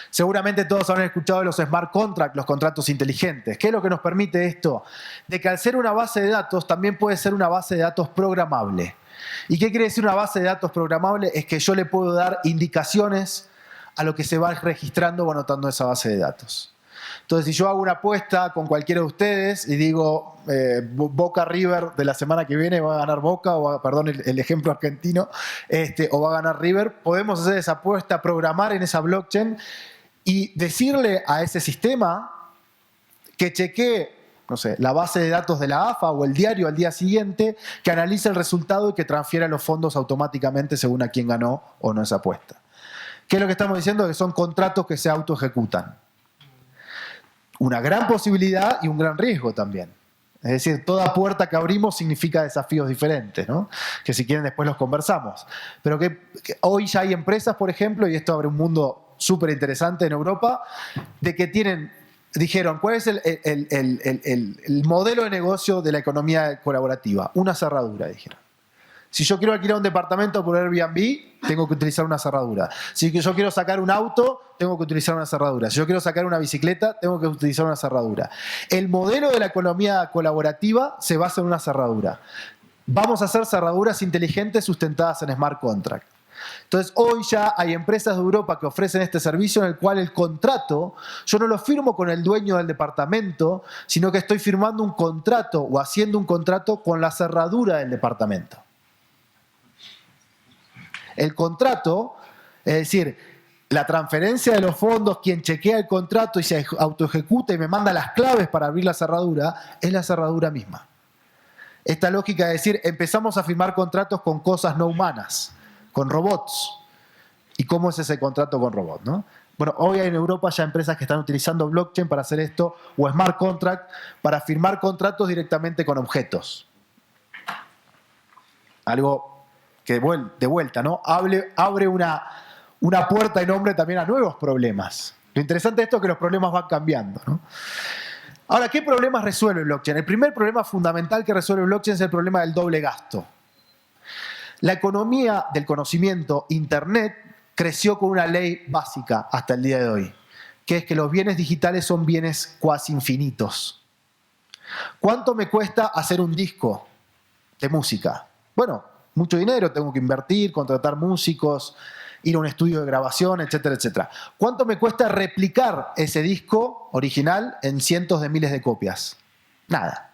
Seguramente todos habrán escuchado de los smart contracts, los contratos inteligentes. ¿Qué es lo que nos permite esto? De que al ser una base de datos, también puede ser una base de datos programable. ¿Y qué quiere decir una base de datos programable? Es que yo le puedo dar indicaciones a lo que se va registrando o anotando en esa base de datos. Entonces, si yo hago una apuesta con cualquiera de ustedes y digo Boca River de la semana que viene va a ganar Boca, perdón el ejemplo argentino, o va a ganar River, podemos hacer esa apuesta, programar en esa blockchain y decirle a ese sistema que chequee, no sé, la base de datos de la AFA o el diario al día siguiente, que analice el resultado y que transfiera los fondos automáticamente según a quién ganó o no esa apuesta. ¿Qué es lo que estamos diciendo? Que son contratos que se autoejecutan. Una gran posibilidad y un gran riesgo también. Es decir, toda puerta que abrimos significa desafíos diferentes, ¿no? Que si quieren después los conversamos. Pero que hoy ya hay empresas, por ejemplo, y esto abre un mundo súper interesante en Europa, de que dijeron, ¿cuál es el modelo de negocio de la economía colaborativa? Una cerradura, dijeron. Si yo quiero alquilar un departamento por Airbnb, tengo que utilizar una cerradura. Si yo quiero sacar un auto, tengo que utilizar una cerradura. Si yo quiero sacar una bicicleta, tengo que utilizar una cerradura. El modelo de la economía colaborativa se basa en una cerradura. Vamos a hacer cerraduras inteligentes sustentadas en smart contract. Entonces, hoy ya hay empresas de Europa que ofrecen este servicio en el cual el contrato, yo no lo firmo con el dueño del departamento, sino que estoy firmando un contrato o haciendo un contrato con la cerradura del departamento. El contrato, es decir, la transferencia de los fondos, quien chequea el contrato y se autoejecuta y me manda las claves para abrir la cerradura, es la cerradura misma. Esta lógica de decir, empezamos a firmar contratos con cosas no humanas, con robots. ¿Y cómo es ese contrato con robots, no? Bueno, hoy hay en Europa ya empresas que están utilizando blockchain para hacer esto, o smart contract, para firmar contratos directamente con objetos. Algo que de vuelta, ¿no? Abre una puerta enorme también a nuevos problemas. Lo interesante de esto es que los problemas van cambiando, ¿no? Ahora, ¿qué problemas resuelve el blockchain? El primer problema fundamental que resuelve el blockchain es el problema del doble gasto. La economía del conocimiento, Internet, creció con una ley básica hasta el día de hoy, que es que los bienes digitales son bienes cuasi infinitos. ¿Cuánto me cuesta hacer un disco de música? Bueno, mucho dinero, tengo que invertir, contratar músicos, ir a un estudio de grabación, etcétera, etcétera. ¿Cuánto me cuesta replicar ese disco original en cientos de miles de copias? Nada.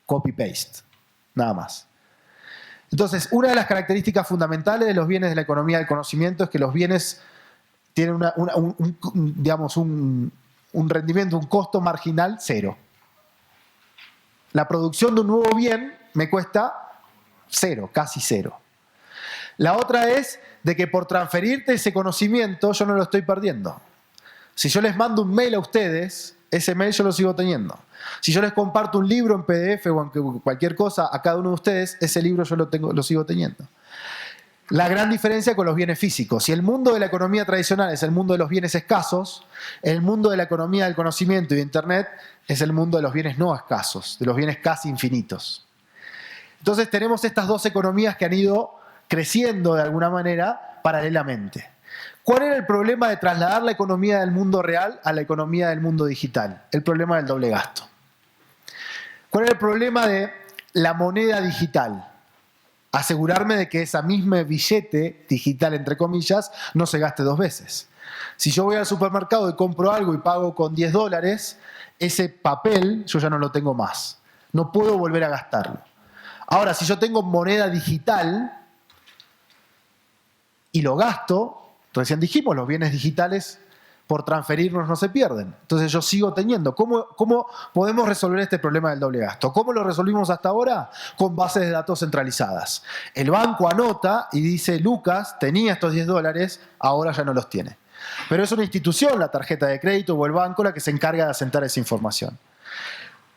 Copy-paste. Nada más. Entonces, una de las características fundamentales de los bienes de la economía del conocimiento es que los bienes tienen un rendimiento, un costo marginal cero. La producción de un nuevo bien me cuesta cero, casi cero. La otra es de que por transferirte ese conocimiento yo no lo estoy perdiendo. Si yo les mando un mail a ustedes, ese mail yo lo sigo teniendo. Si yo les comparto un libro en PDF o en cualquier cosa a cada uno de ustedes, ese libro yo lo sigo teniendo. La gran diferencia con los bienes físicos. Si el mundo de la economía tradicional es el mundo de los bienes escasos, el mundo de la economía del conocimiento y de Internet es el mundo de los bienes no escasos, de los bienes casi infinitos. Entonces tenemos estas dos economías que han ido creciendo de alguna manera paralelamente. ¿Cuál era el problema de trasladar la economía del mundo real a la economía del mundo digital? El problema del doble gasto. ¿Cuál era el problema de la moneda digital? Asegurarme de que esa misma billete digital, entre comillas, no se gaste dos veces. Si yo voy al supermercado y compro algo y pago con $10, ese papel yo ya no lo tengo más. No puedo volver a gastarlo. Ahora, si yo tengo moneda digital y lo gasto, recién dijimos, los bienes digitales por transferirnos no se pierden. Entonces yo sigo teniendo. ¿Cómo podemos resolver este problema del doble gasto? ¿Cómo lo resolvimos hasta ahora? Con bases de datos centralizadas. El banco anota y dice, Lucas tenía estos $10, ahora ya no los tiene. Pero es una institución, la tarjeta de crédito o el banco, la que se encarga de asentar esa información.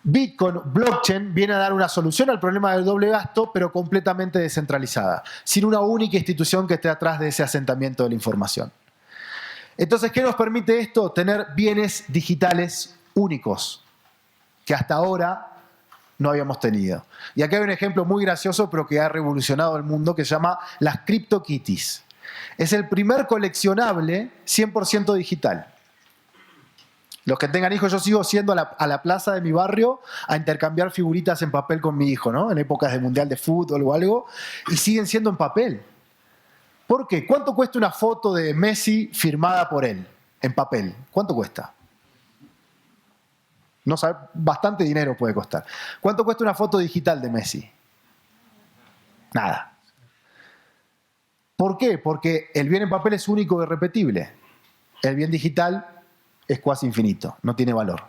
Bitcoin, blockchain, viene a dar una solución al problema del doble gasto, pero completamente descentralizada, sin una única institución que esté atrás de ese asentamiento de la información. Entonces, ¿qué nos permite esto? Tener bienes digitales únicos, que hasta ahora no habíamos tenido. Y aquí hay un ejemplo muy gracioso, pero que ha revolucionado el mundo, que se llama las CryptoKitties. Es el primer coleccionable 100% digital. Los que tengan hijos, yo sigo siendo a la plaza de mi barrio a intercambiar figuritas en papel con mi hijo, ¿no? En épocas de mundial de fútbol o algo, y siguen siendo en papel. ¿Por qué? ¿Cuánto cuesta una foto de Messi firmada por él en papel? ¿Cuánto cuesta? No sabe, bastante dinero puede costar. ¿Cuánto cuesta una foto digital de Messi? Nada. ¿Por qué? Porque el bien en papel es único y irrepetible. El bien digital es cuasi infinito, no tiene valor.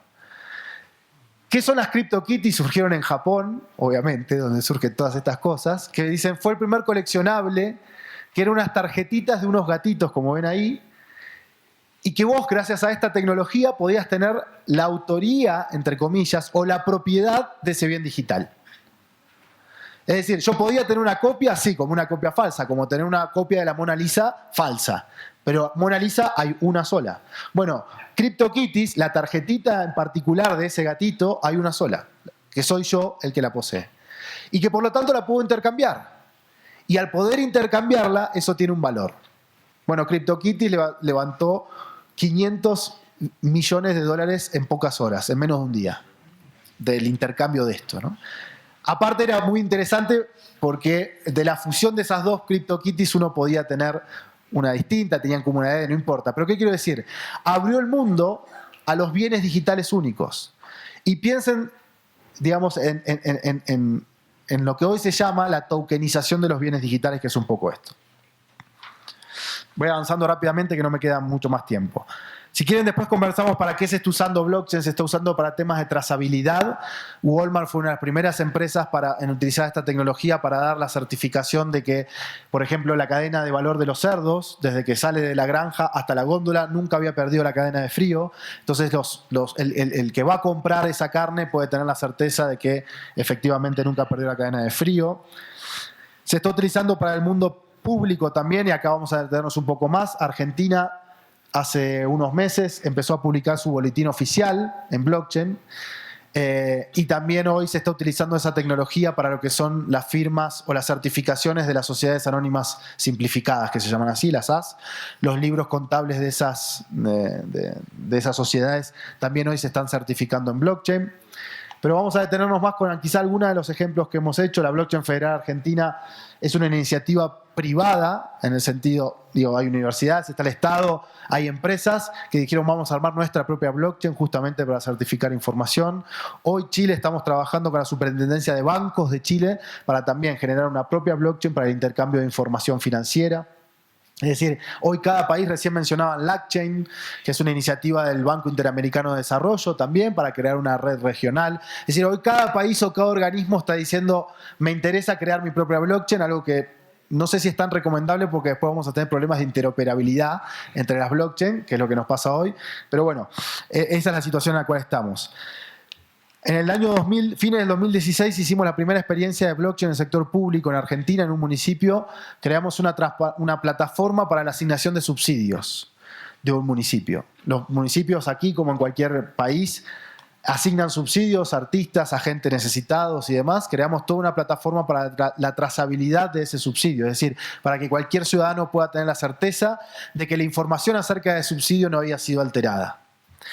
¿Qué son las CryptoKitties? Surgieron en Japón, obviamente, donde surgen todas estas cosas, que dicen fue el primer coleccionable, que eran unas tarjetitas de unos gatitos, como ven ahí, y que vos, gracias a esta tecnología, podías tener la autoría, entre comillas, o la propiedad de ese bien digital. Es decir, yo podía tener una copia, sí, como una copia falsa, como tener una copia de la Mona Lisa falsa. Pero Mona Lisa hay una sola. Bueno, CryptoKitties, la tarjetita en particular de ese gatito, hay una sola, que soy yo el que la posee. Y que por lo tanto la puedo intercambiar. Y al poder intercambiarla, eso tiene un valor. Bueno, CryptoKitties levantó $500 millones en pocas horas, en menos de un día, del intercambio de esto, ¿no? Aparte era muy interesante porque de la fusión de esas dos CryptoKitties uno podía tener una distinta, tenían comunidades, no importa. Pero ¿qué quiero decir? Abrió el mundo a los bienes digitales únicos. Y piensen, digamos, en lo que hoy se llama la tokenización de los bienes digitales, que es un poco esto. Voy avanzando rápidamente que no me queda mucho más tiempo. Si quieren, después conversamos para qué se está usando blockchain, se está usando para temas de trazabilidad. Walmart fue una de las primeras empresas en utilizar esta tecnología para dar la certificación de que, por ejemplo, la cadena de valor de los cerdos, desde que sale de la granja hasta la góndola, nunca había perdido la cadena de frío. Entonces, el que va a comprar esa carne puede tener la certeza de que efectivamente nunca perdió la cadena de frío. Se está utilizando para el mundo público también, y acá vamos a detenernos un poco más. Argentina hace unos meses empezó a publicar su boletín oficial en blockchain, y también hoy se está utilizando esa tecnología para lo que son las firmas o las certificaciones de las sociedades anónimas simplificadas, que se llaman así, las SAS. Los libros contables de esas sociedades también hoy se están certificando en blockchain. Pero vamos a detenernos más con quizá algunos de los ejemplos que hemos hecho. La Blockchain Federal Argentina es una iniciativa privada, en el sentido, digo, hay universidades, está el Estado, hay empresas que dijeron vamos a armar nuestra propia blockchain justamente para certificar información. Hoy Chile estamos trabajando con la Superintendencia de Bancos de Chile para también generar una propia blockchain para el intercambio de información financiera. Es decir, hoy cada país, recién mencionaban LACchain, que es una iniciativa del Banco Interamericano de Desarrollo también para crear una red regional. Es decir, hoy cada país o cada organismo está diciendo me interesa crear mi propia blockchain, algo que no sé si es tan recomendable porque después vamos a tener problemas de interoperabilidad entre las blockchain, que es lo que nos pasa hoy. Pero bueno, esa es la situación en la cual estamos. En el año 2000, fines del 2016, hicimos la primera experiencia de blockchain en el sector público en Argentina, en un municipio. Creamos una plataforma para la asignación de subsidios de un municipio. Los municipios aquí, como en cualquier país, asignan subsidios a artistas, a gente necesitados y demás. Creamos toda una plataforma para la trazabilidad de ese subsidio, es decir, para que cualquier ciudadano pueda tener la certeza de que la información acerca del subsidio no había sido alterada.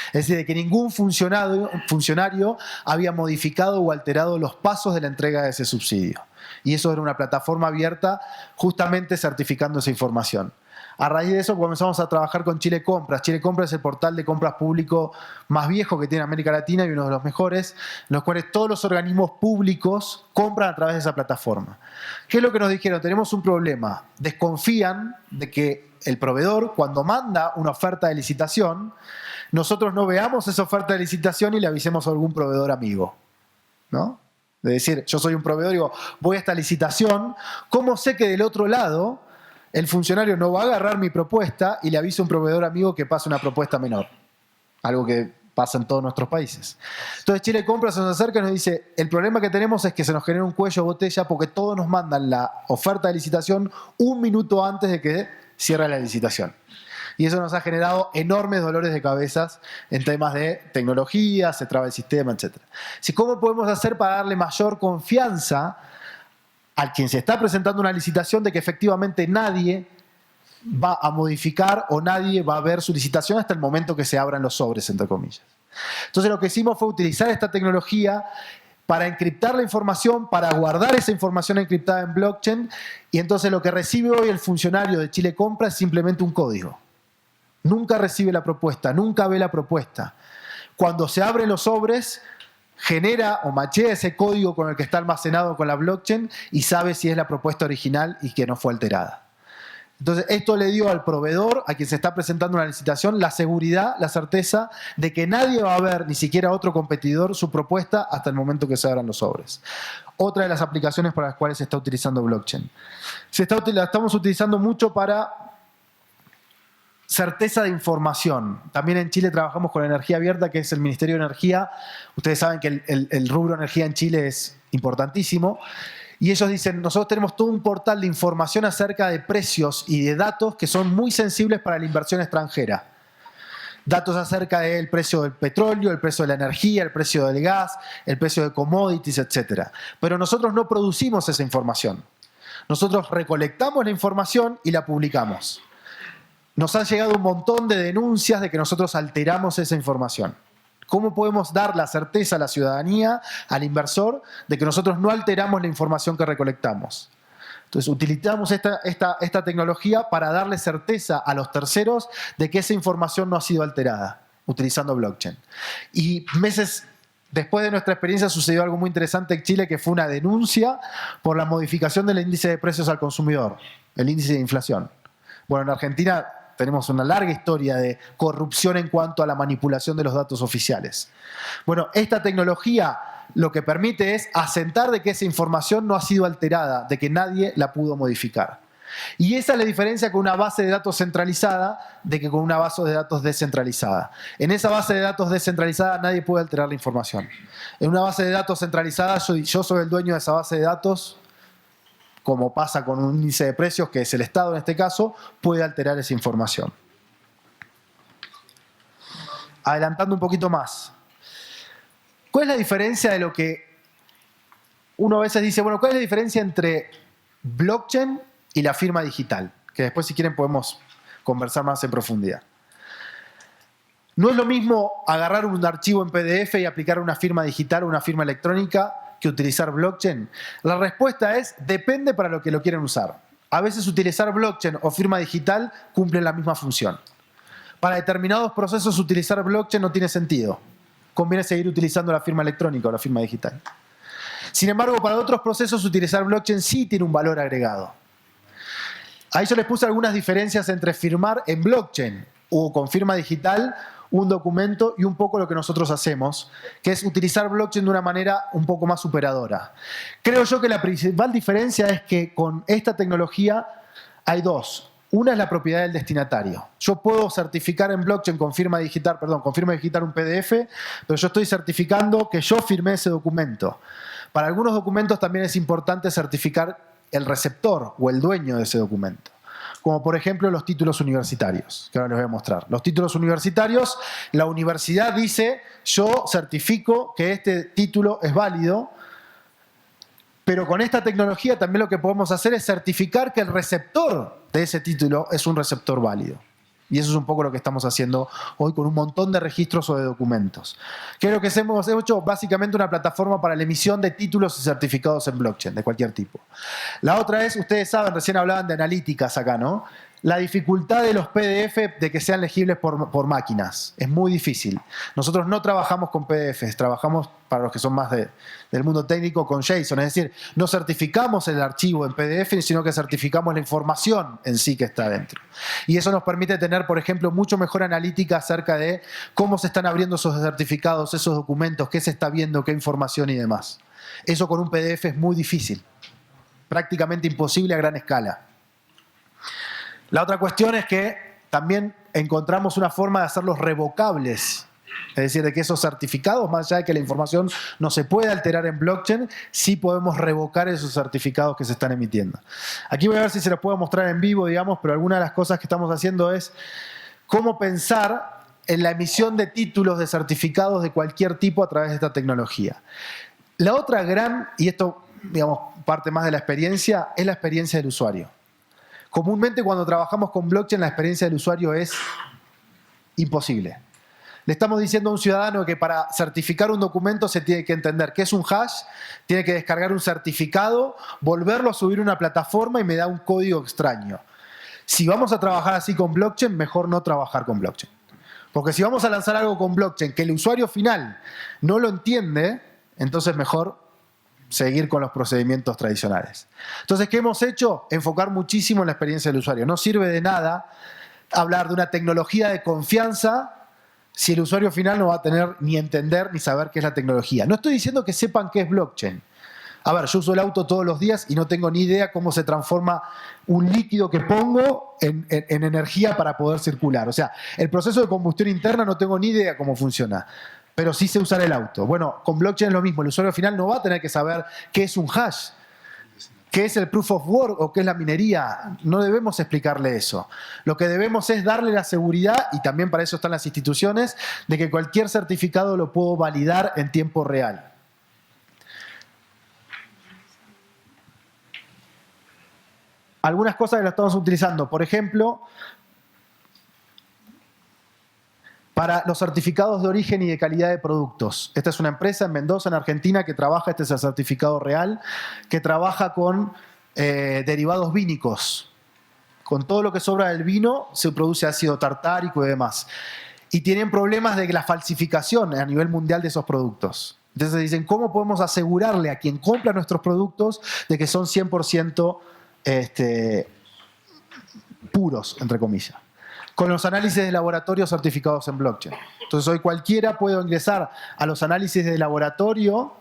Es decir, de que ningún funcionario había modificado o alterado los pasos de la entrega de ese subsidio. Y eso era una plataforma abierta justamente certificando esa información. A raíz de eso comenzamos a trabajar con Chile Compras. Chile Compras es el portal de compras público más viejo que tiene América Latina y uno de los mejores, en los cuales todos los organismos públicos compran a través de esa plataforma. ¿Qué es lo que nos dijeron? Tenemos un problema. Desconfían de que el proveedor, cuando manda una oferta de licitación, nosotros no veamos esa oferta de licitación y le avisemos a algún proveedor amigo, ¿no? Es decir, yo soy un proveedor y digo, voy a esta licitación, ¿cómo sé que del otro lado el funcionario no va a agarrar mi propuesta y le avisa a un proveedor amigo que pase una propuesta menor? Algo que pasa en todos nuestros países. Entonces Chile Compras se nos acerca y nos dice, el problema que tenemos es que se nos genera un cuello de botella porque todos nos mandan la oferta de licitación un minuto antes de que cierre la licitación. Y eso nos ha generado enormes dolores de cabezas en temas de tecnología, se traba el sistema, etc. ¿Cómo podemos hacer para darle mayor confianza a quien se está presentando una licitación de que efectivamente nadie va a modificar o nadie va a ver su licitación hasta el momento que se abran los sobres, entre comillas? Entonces lo que hicimos fue utilizar esta tecnología para encriptar la información, para guardar esa información encriptada en blockchain, y entonces lo que recibe hoy el funcionario de Chile Compra es simplemente un código. Nunca recibe la propuesta, nunca ve la propuesta. Cuando se abren los sobres, genera o machea ese código con el que está almacenado con la blockchain y sabe si es la propuesta original y que no fue alterada. Entonces, esto le dio al proveedor, a quien se está presentando una licitación, la seguridad, la certeza de que nadie va a ver, ni siquiera otro competidor, su propuesta hasta el momento que se abran los sobres. Otra de las aplicaciones para las cuales se está utilizando blockchain. La estamos utilizando mucho para certeza de información. También en Chile trabajamos con Energía Abierta, que es el Ministerio de Energía. Ustedes saben que el rubro energía en Chile es importantísimo. Y ellos dicen, nosotros tenemos todo un portal de información acerca de precios y de datos que son muy sensibles para la inversión extranjera. Datos acerca del precio del petróleo, el precio de la energía, el precio del gas, el precio de commodities, etc. Pero nosotros no producimos esa información. Nosotros recolectamos la información y la publicamos. Nos han llegado un montón de denuncias de que nosotros alteramos esa información. ¿Cómo podemos dar la certeza a la ciudadanía, al inversor, de que nosotros no alteramos la información que recolectamos? Entonces, utilizamos esta tecnología para darle certeza a los terceros de que esa información no ha sido alterada, utilizando blockchain. Y meses después de nuestra experiencia sucedió algo muy interesante en Chile, que fue una denuncia por la modificación del índice de precios al consumidor, el índice de inflación. Bueno, en Argentina tenemos una larga historia de corrupción en cuanto a la manipulación de los datos oficiales. Bueno, esta tecnología lo que permite es asentar de que esa información no ha sido alterada, de que nadie la pudo modificar. Y esa es la diferencia con una base de datos centralizada de que con una base de datos descentralizada. En esa base de datos descentralizada nadie puede alterar la información. En una base de datos centralizada yo soy el dueño de esa base de datos como pasa con un índice de precios, que es el Estado en este caso, puede alterar esa información. Adelantando un poquito más. ¿Cuál es la diferencia de lo que uno a veces dice, bueno, ¿cuál es la diferencia entre blockchain y la firma digital? Que después, si quieren, podemos conversar más en profundidad. No es lo mismo agarrar un archivo en PDF y aplicar una firma digital o una firma electrónica que utilizar blockchain. La respuesta es, depende para lo que lo quieren usar. A veces utilizar blockchain o firma digital cumplen la misma función. Para determinados procesos utilizar blockchain no tiene sentido. Conviene seguir utilizando la firma electrónica o la firma digital. Sin embargo, para otros procesos utilizar blockchain sí tiene un valor agregado. Ahí yo les puse algunas diferencias entre firmar en blockchain o con firma digital un documento y un poco lo que nosotros hacemos, que es utilizar blockchain de una manera un poco más superadora. Creo yo que la principal diferencia es que con esta tecnología hay dos. Una es la propiedad del destinatario. Yo puedo certificar en blockchain con firma digital un PDF, pero yo estoy certificando que yo firmé ese documento. Para algunos documentos también es importante certificar el receptor o el dueño de ese documento. Como por ejemplo los títulos universitarios, que ahora les voy a mostrar. Los títulos universitarios, la universidad dice, yo certifico que este título es válido, pero con esta tecnología también lo que podemos hacer es certificar que el receptor de ese título es un receptor válido. Y eso es un poco lo que estamos haciendo hoy con un montón de registros o de documentos. Que es lo que hemos hecho básicamente una plataforma para la emisión de títulos y certificados en blockchain, de cualquier tipo. La otra es, ustedes saben, recién hablaban de analíticas acá, ¿no? La dificultad de los PDF de que sean legibles por máquinas. Es muy difícil. Nosotros no trabajamos con PDFs, trabajamos, para los que son más del mundo técnico, con JSON. Es decir, no certificamos el archivo en PDF, sino que certificamos la información en sí que está dentro. Y eso nos permite tener, por ejemplo, mucho mejor analítica acerca de cómo se están abriendo esos certificados, esos documentos, qué se está viendo, qué información y demás. Eso con un PDF es muy difícil. Prácticamente imposible a gran escala. La otra cuestión es que también encontramos una forma de hacerlos revocables. Es decir, de que esos certificados, más allá de que la información no se puede alterar en blockchain, sí podemos revocar esos certificados que se están emitiendo. Aquí voy a ver si se los puedo mostrar en vivo, digamos, pero alguna de las cosas que estamos haciendo es cómo pensar en la emisión de títulos de certificados de cualquier tipo a través de esta tecnología. La otra gran, y esto, digamos, parte más de la experiencia, es la experiencia del usuario. Comúnmente cuando trabajamos con blockchain la experiencia del usuario es imposible. Le estamos diciendo a un ciudadano que para certificar un documento se tiene que entender qué es un hash, tiene que descargar un certificado, volverlo a subir a una plataforma y me da un código extraño. Si vamos a trabajar así con blockchain, mejor no trabajar con blockchain. Porque si vamos a lanzar algo con blockchain que el usuario final no lo entiende, entonces mejor seguir con los procedimientos tradicionales. Entonces, ¿qué hemos hecho? Enfocar muchísimo en la experiencia del usuario. No sirve de nada hablar de una tecnología de confianza si el usuario final no va a tener ni entender ni saber qué es la tecnología. No estoy diciendo que sepan qué es blockchain. A ver, yo uso el auto todos los días y no tengo ni idea cómo se transforma un líquido que pongo en energía para poder circular. O sea, el proceso de combustión interna no tengo ni idea cómo funciona. Pero sí sé usar el auto. Bueno, con blockchain es lo mismo. El usuario final no va a tener que saber qué es un hash, qué es el proof of work o qué es la minería. No debemos explicarle eso. Lo que debemos es darle la seguridad, y también para eso están las instituciones, de que cualquier certificado lo puedo validar en tiempo real. Algunas cosas que lo estamos utilizando, por ejemplo, para los certificados de origen y de calidad de productos. Esta es una empresa en Mendoza, en Argentina, que trabaja, este es el certificado real, que trabaja con derivados vínicos. Con todo lo que sobra del vino se produce ácido tartárico y demás. Y tienen problemas de la falsificación a nivel mundial de esos productos. Entonces dicen, ¿cómo podemos asegurarle a quien compra nuestros productos de que son 100% puros, entre comillas? Con los análisis de laboratorio certificados en blockchain. Entonces hoy cualquiera puede ingresar a los análisis de laboratorio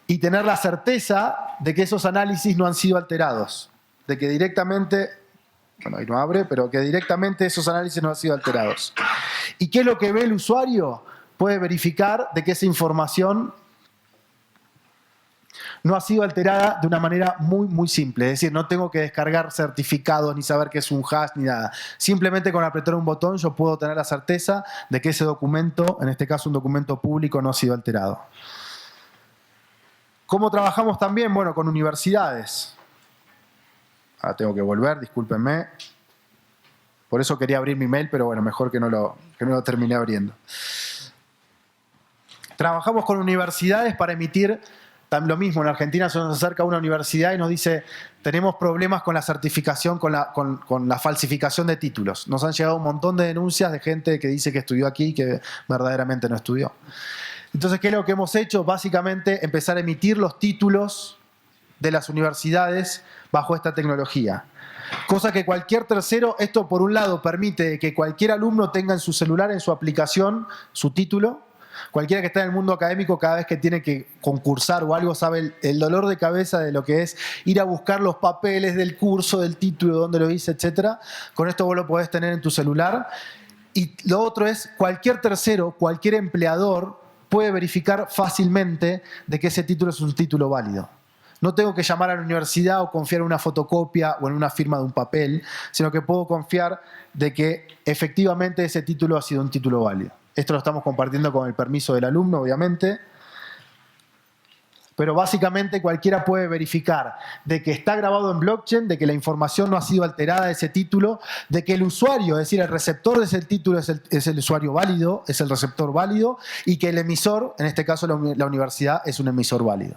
y tener la certeza de que esos análisis no han sido alterados. De que directamente, bueno, ahí no abre, pero que directamente esos análisis no han sido alterados. ¿Y qué es lo que ve el usuario? Puede verificar de que esa información no ha sido alterada de una manera muy, muy simple. Es decir, no tengo que descargar certificados ni saber qué es un hash ni nada. Simplemente con apretar un botón yo puedo tener la certeza de que ese documento, en este caso un documento público, no ha sido alterado. ¿Cómo trabajamos también? Bueno, con universidades. Ahora tengo que volver, discúlpenme. Por eso quería abrir mi mail, pero bueno, mejor que no lo terminé abriendo. Trabajamos con universidades para emitir lo mismo. En Argentina se nos acerca una universidad y nos dice tenemos problemas con la certificación, con la falsificación de títulos. Nos han llegado un montón de denuncias de gente que dice que estudió aquí y que verdaderamente no estudió. Entonces, ¿qué es lo que hemos hecho? Básicamente, empezar a emitir los títulos de las universidades bajo esta tecnología. Cosa que cualquier tercero, esto por un lado permite que cualquier alumno tenga en su celular, en su aplicación, su título. Cualquiera que está en el mundo académico, cada vez que tiene que concursar o algo, sabe el dolor de cabeza de lo que es ir a buscar los papeles del curso, del título, dónde lo hice, etc. Con esto vos lo podés tener en tu celular. Y lo otro es, cualquier tercero, cualquier empleador puede verificar fácilmente de que ese título es un título válido. No tengo que llamar a la universidad o confiar en una fotocopia o en una firma de un papel, sino que puedo confiar de que efectivamente ese título ha sido un título válido. Esto lo estamos compartiendo con el permiso del alumno, obviamente. Pero básicamente cualquiera puede verificar de que está grabado en blockchain, de que la información no ha sido alterada de ese título, de que el usuario, es decir, el receptor de ese título es el usuario válido, es el receptor válido, y que el emisor, en este caso la universidad, es un emisor válido.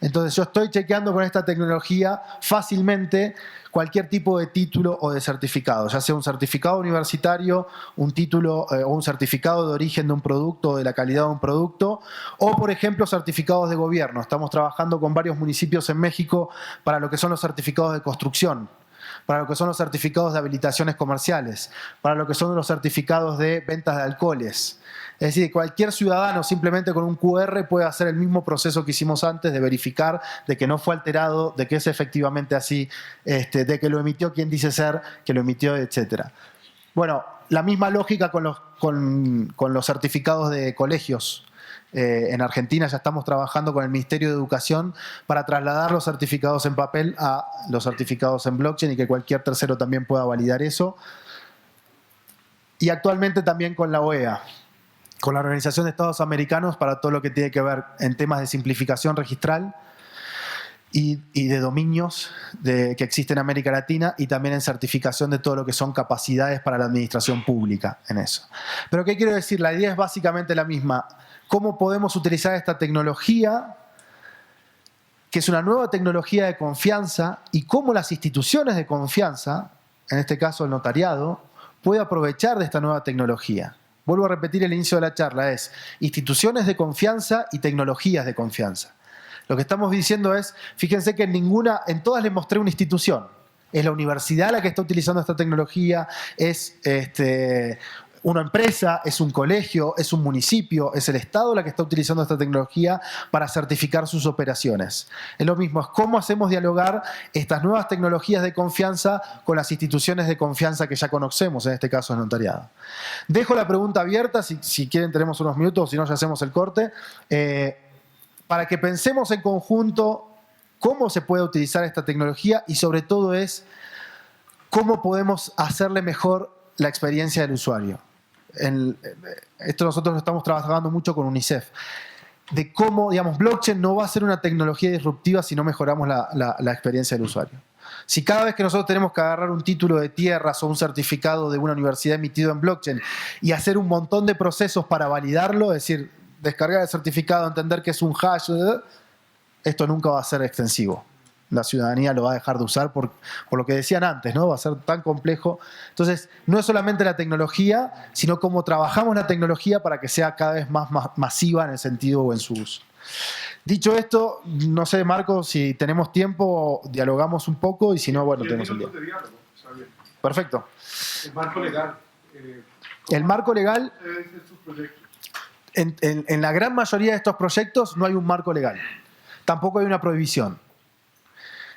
Entonces yo estoy chequeando con esta tecnología fácilmente cualquier tipo de título o de certificado, ya sea un certificado universitario, un título o un certificado de origen de un producto o de la calidad de un producto, o por ejemplo certificados de gobierno. Estamos trabajando con varios municipios en México para lo que son los certificados de construcción, para lo que son los certificados de habilitaciones comerciales, para lo que son los certificados de ventas de alcoholes. Es decir, cualquier ciudadano simplemente con un QR puede hacer el mismo proceso que hicimos antes de verificar de que no fue alterado, de que es efectivamente así, de que lo emitió quien dice ser, que lo emitió, etc. Bueno, la misma lógica con los certificados de colegios. En Argentina ya estamos trabajando con el Ministerio de Educación para trasladar los certificados en papel a los certificados en blockchain y que cualquier tercero también pueda validar eso. Y actualmente también con la OEA, con la Organización de Estados Americanos, para todo lo que tiene que ver en temas de simplificación registral y de dominios que existen en América Latina, y también en certificación de todo lo que son capacidades para la administración pública en eso. Pero ¿qué quiero decir? La idea es básicamente la misma. ¿Cómo podemos utilizar esta tecnología, que es una nueva tecnología de confianza, y cómo las instituciones de confianza, en este caso el notariado, puede aprovechar de esta nueva tecnología? Vuelvo a repetir el inicio de la charla, es instituciones de confianza y tecnologías de confianza. Lo que estamos diciendo es, fíjense que en todas les mostré una institución. Es la universidad la que está utilizando esta tecnología, es una empresa, es un colegio, es un municipio, es el Estado la que está utilizando esta tecnología para certificar sus operaciones. Es lo mismo, es cómo hacemos dialogar estas nuevas tecnologías de confianza con las instituciones de confianza que ya conocemos, en este caso el notariado. Dejo la pregunta abierta, si quieren tenemos unos minutos, si no ya hacemos el corte, para que pensemos en conjunto cómo se puede utilizar esta tecnología y sobre todo es cómo podemos hacerle mejor la experiencia del usuario. Esto nosotros estamos trabajando mucho con UNICEF, de cómo, digamos, blockchain no va a ser una tecnología disruptiva si no mejoramos la experiencia del usuario. Si cada vez que nosotros tenemos que agarrar un título de tierras o un certificado de una universidad emitido en blockchain y hacer un montón de procesos para validarlo, es decir, descargar el certificado, entender que es un hash, esto nunca va a ser extensivo. La ciudadanía lo va a dejar de usar por lo que decían antes, ¿no? Va a ser tan complejo. Entonces, no es solamente la tecnología, sino cómo trabajamos la tecnología para que sea cada vez más masiva en el sentido o en su uso. Dicho esto, no sé, Marco, si tenemos tiempo, dialogamos un poco y si no, bueno, tenemos el día. De diálogo, está bien. Perfecto. El marco legal. El marco legal, Estos proyectos. en la gran mayoría de estos proyectos no hay un marco legal. Tampoco hay una prohibición.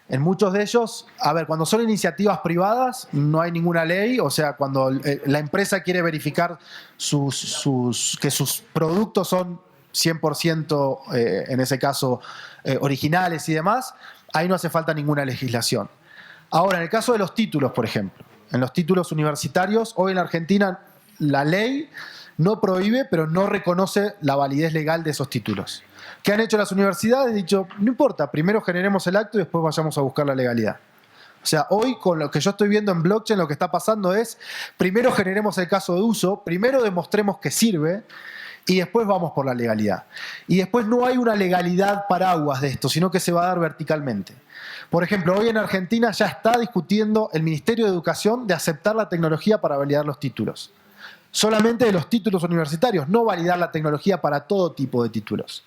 En muchos de ellos, a ver, cuando son iniciativas privadas, no hay ninguna ley. O sea, cuando la empresa quiere verificar que sus productos son 100% en ese caso originales y demás, ahí no hace falta ninguna legislación. Ahora, en el caso de los títulos, por ejemplo, en los títulos universitarios, hoy en la Argentina la ley no prohíbe, pero no reconoce la validez legal de esos títulos. ¿Qué han hecho las universidades? Han dicho, no importa, primero generemos el acto y después vayamos a buscar la legalidad. O sea, hoy con lo que yo estoy viendo en blockchain, lo que está pasando es, primero generemos el caso de uso, primero demostremos que sirve, y después vamos por la legalidad. Y después no hay una legalidad paraguas de esto, sino que se va a dar verticalmente. Por ejemplo, hoy en Argentina ya está discutiendo el Ministerio de Educación de aceptar la tecnología para validar los títulos. Solamente de los títulos universitarios, no validar la tecnología para todo tipo de títulos.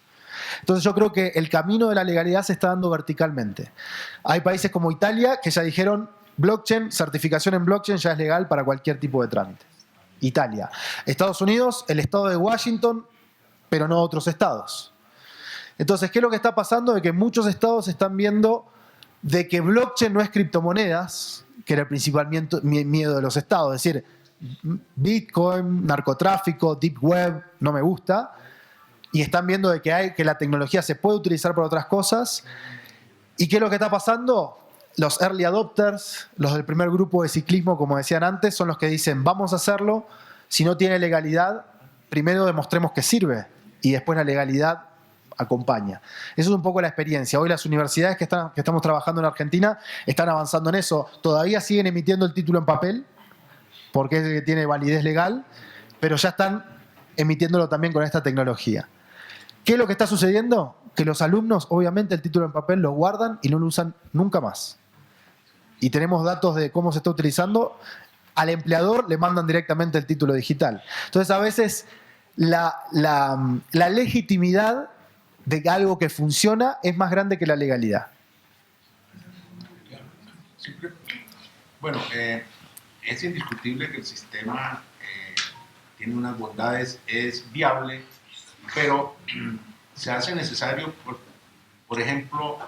Entonces yo creo que el camino de la legalidad se está dando verticalmente. Hay países como Italia que ya dijeron blockchain, certificación en blockchain ya es legal para cualquier tipo de trámite. Italia. Estados Unidos, el estado de Washington, pero no otros estados. Entonces, ¿qué es lo que está pasando? De que muchos estados están viendo de que blockchain no es criptomonedas, que era el principal miedo de los estados. Es decir, Bitcoin, narcotráfico, deep web, no me gusta. Y están viendo de que la tecnología se puede utilizar para otras cosas. ¿Y qué es lo que está pasando? Los early adopters, los del primer grupo de ciclismo, como decían antes, son los que dicen, vamos a hacerlo, si no tiene legalidad, primero demostremos que sirve y después la legalidad acompaña. Eso es un poco la experiencia. Hoy las universidades que estamos trabajando en Argentina están avanzando en eso. Todavía siguen emitiendo el título en papel, porque es el que tiene validez legal, pero ya están emitiéndolo también con esta tecnología. ¿Qué es lo que está sucediendo? Que los alumnos, obviamente, el título en papel lo guardan y no lo usan nunca más. Y tenemos datos de cómo se está utilizando. Al empleador le mandan directamente el título digital. Entonces, a veces, la legitimidad de algo que funciona es más grande que la legalidad. Bueno, es indiscutible que el sistema tiene unas bondades, es viable, pero se hace necesario, por ejemplo,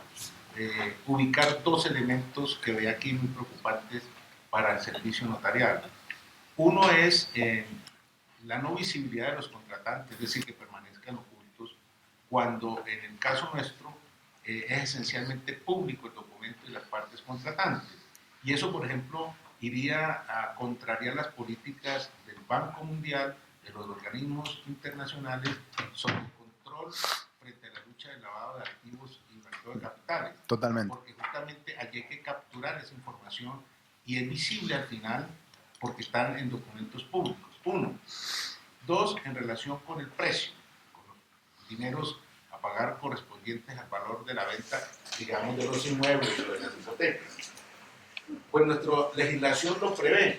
ubicar dos elementos que veo aquí muy preocupantes para el servicio notarial. Uno es la no visibilidad de los contratantes, es decir, que permanezcan ocultos, cuando en el caso nuestro es esencialmente público el documento y las partes contratantes. Y eso, por ejemplo, iría a contrariar las políticas del Banco Mundial, de los organismos internacionales sobre el control frente a la lucha del lavado de activos y blanqueo de capitales. Totalmente. Porque justamente allí hay que capturar esa información y es visible al final porque están en documentos públicos. Uno. Dos, en relación con el precio, con los dineros a pagar correspondientes al valor de la venta, digamos, de los inmuebles o de las hipotecas. Pues nuestra legislación lo prevé.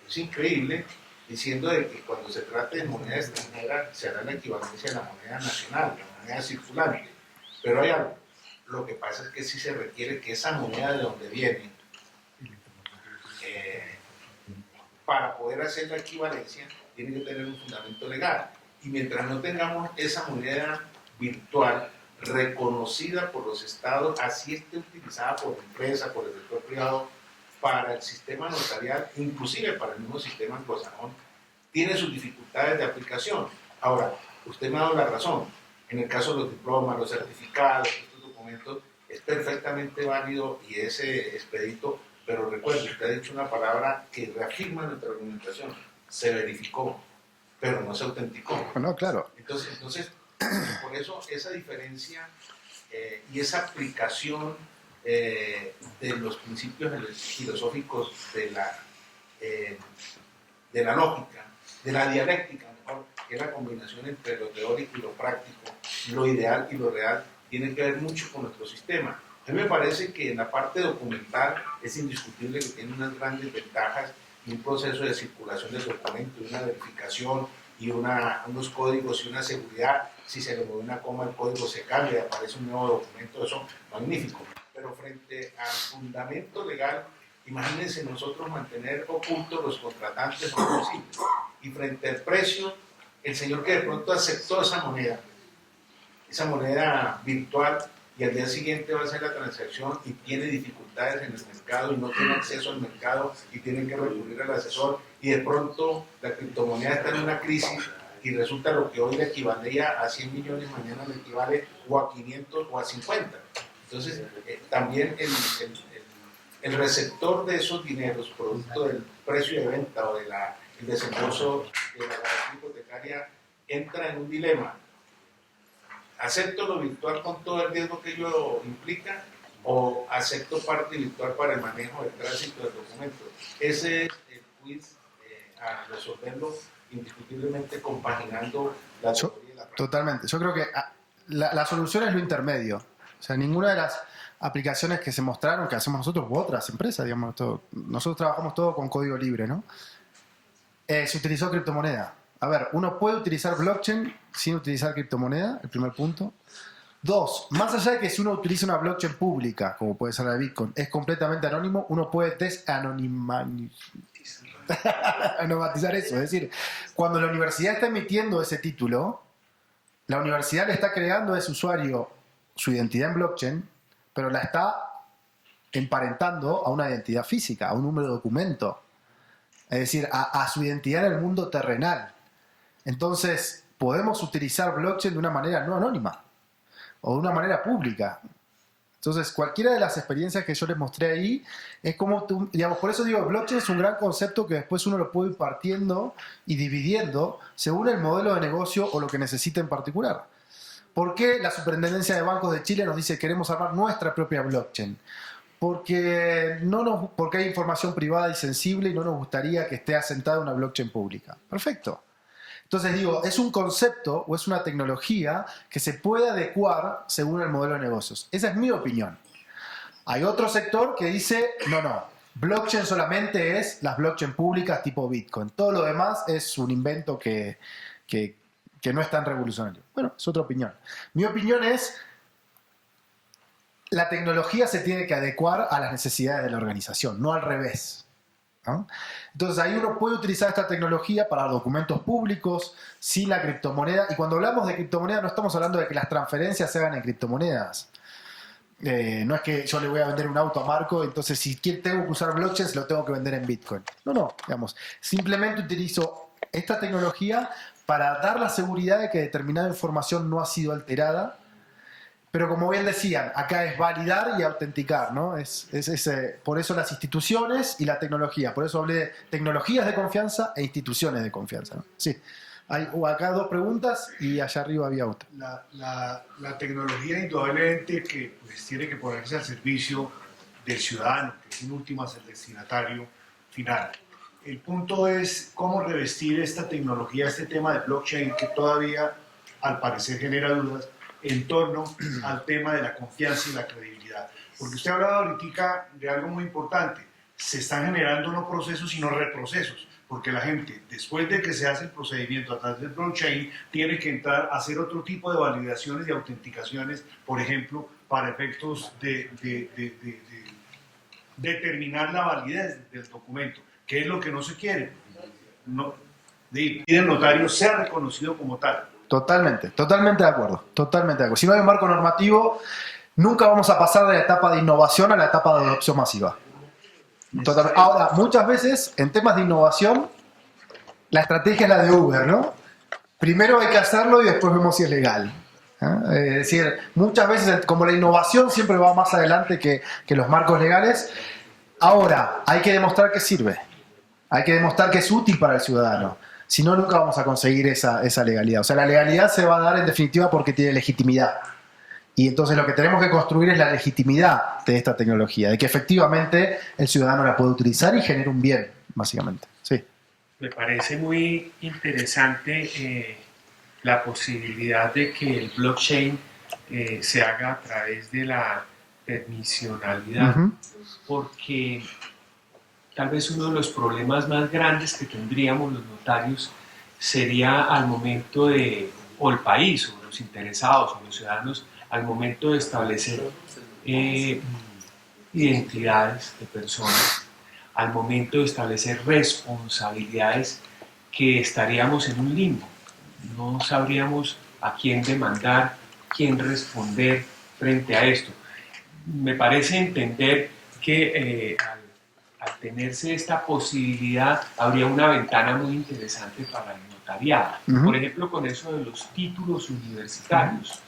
Es increíble, diciendo de que cuando se trate de moneda extranjera se hará la equivalencia de la moneda nacional, la moneda circulante. Pero hay algo. Lo que pasa es que sí se requiere que esa moneda de donde viene, para poder hacer la equivalencia, tiene que tener un fundamento legal. Y mientras no tengamos esa moneda virtual reconocida por los estados, así esté utilizada por empresas, por el sector privado, para el sistema notarial, inclusive para el mismo sistema anglosajón, tiene sus dificultades de aplicación. Ahora, usted me ha dado la razón. En el caso de los diplomas, los certificados, estos documentos, es perfectamente válido y es expedito, pero recuerde, usted ha dicho una palabra que reafirma nuestra argumentación. Se verificó, pero no se autenticó. No, claro. Entonces por eso esa diferencia y esa aplicación de los principios filosóficos de la lógica, de la dialéctica, mejor, que es la combinación entre lo teórico y lo práctico, lo ideal y lo real, tiene que ver mucho con nuestro sistema. A mí me parece que en la parte documental es indiscutible que tiene unas grandes ventajas y un proceso de circulación del documento, una verificación y unos códigos y una seguridad. Si se le mueve una coma, el código se cambia y aparece un nuevo documento, eso magnífico. Pero frente al fundamento legal, imagínense nosotros mantener ocultos los contratantes no es posible. Y frente al precio, el señor que de pronto aceptó esa moneda virtual, y al día siguiente va a hacer la transacción y tiene dificultades en el mercado y no tiene acceso al mercado y tiene que recurrir al asesor y de pronto la criptomoneda está en una crisis y resulta lo que hoy le equivalía a 100 millones, mañana le equivale o a 500 o a 50. Entonces, también el receptor de esos dineros, producto del precio de venta o del desembolso de la garantía hipotecaria, entra en un dilema. ¿Acepto lo virtual con todo el riesgo que ello implica o acepto parte virtual para el manejo del tránsito del documento? Ese es el quiz a resolverlo indiscutiblemente compaginando la teoría y la práctica. Totalmente. Yo creo que la solución es lo intermedio. O sea, ninguna de las aplicaciones que se mostraron, que hacemos nosotros u otras empresas, digamos, nosotros trabajamos todo con código libre, ¿no? Se utilizó criptomoneda. A ver, uno puede utilizar blockchain sin utilizar criptomoneda, el primer punto. Dos, más allá de que si uno utiliza una blockchain pública, como puede ser la de Bitcoin, es completamente anónimo, uno puede anonimizar eso. Es decir, cuando la universidad está emitiendo ese título, la universidad le está creando a ese usuario su identidad en blockchain, pero la está emparentando a una identidad física, a un número de documento. Es decir, a su identidad en el mundo terrenal. Entonces, podemos utilizar blockchain de una manera no anónima o de una manera pública. Entonces, cualquiera de las experiencias que yo les mostré ahí es como, digamos, por eso digo, blockchain es un gran concepto que después uno lo puede ir partiendo y dividiendo según el modelo de negocio o lo que necesite en particular. ¿Por qué la Superintendencia de Bancos de Chile nos dice que queremos armar nuestra propia blockchain? Porque hay información privada y sensible y no nos gustaría que esté asentada una blockchain pública. Perfecto. Entonces digo, es un concepto o es una tecnología que se puede adecuar según el modelo de negocios. Esa es mi opinión. Hay otro sector que dice, no, blockchain solamente es las blockchain públicas tipo Bitcoin. Todo lo demás es un invento que no es tan revolucionario. Bueno, es otra opinión. Mi opinión es, la tecnología se tiene que adecuar a las necesidades de la organización, no al revés, ¿no? Entonces ahí uno puede utilizar esta tecnología para documentos públicos, sin la criptomoneda. Y cuando hablamos de criptomoneda no estamos hablando de que las transferencias se hagan en criptomonedas. No es que yo le voy a vender un auto a Marco, entonces si tengo que usar blockchain se lo tengo que vender en Bitcoin. No, digamos, simplemente utilizo esta tecnología para dar la seguridad de que determinada información no ha sido alterada. Pero como bien decían, acá es validar y autenticar, ¿no? Por eso las instituciones y la tecnología. Por eso hablé de tecnologías de confianza e instituciones de confianza, ¿no? Sí. Hay acá dos preguntas y allá arriba había otra. La tecnología indudablemente que pues, tiene que ponerse al servicio del ciudadano, que en última es el destinatario final. El punto es cómo revestir esta tecnología, este tema de blockchain que todavía al parecer genera dudas en torno al tema de la confianza y la credibilidad. Porque usted ha hablado ahorita de algo muy importante. Se están generando no procesos, sino reprocesos. Porque la gente, después de que se hace el procedimiento a través del blockchain, tiene que entrar a hacer otro tipo de validaciones y autenticaciones, por ejemplo, para efectos de determinar la validez del documento, que es lo que no se quiere. El notario sea reconocido como tal. Totalmente de acuerdo, Si no hay un marco normativo, nunca vamos a pasar de la etapa de innovación a la etapa de adopción masiva. Ahora, muchas veces, en temas de innovación, la estrategia es la de Uber, ¿no? Primero hay que hacerlo y después vemos si es legal. Es decir, muchas veces, como la innovación siempre va más adelante que los marcos legales, ahora hay que demostrar que sirve. Hay que demostrar que es útil para el ciudadano. Si no, nunca vamos a conseguir esa legalidad. O sea, la legalidad se va a dar en definitiva porque tiene legitimidad. Y entonces lo que tenemos que construir es la legitimidad de esta tecnología, de que efectivamente el ciudadano la puede utilizar y genere un bien, básicamente. Sí. Me parece muy interesante la posibilidad de que el blockchain se haga a través de la permisionalidad, porque tal vez uno de los problemas más grandes que tendríamos los notarios sería al momento o el país, o los interesados, o los ciudadanos, al momento de establecer identidades de personas, al momento de establecer responsabilidades, que estaríamos en un limbo. No sabríamos a quién demandar, quién responder frente a esto. Me parece entender que al tenerse esta posibilidad, habría una ventana muy interesante para el notario. notariado. Por ejemplo, con eso de los títulos universitarios.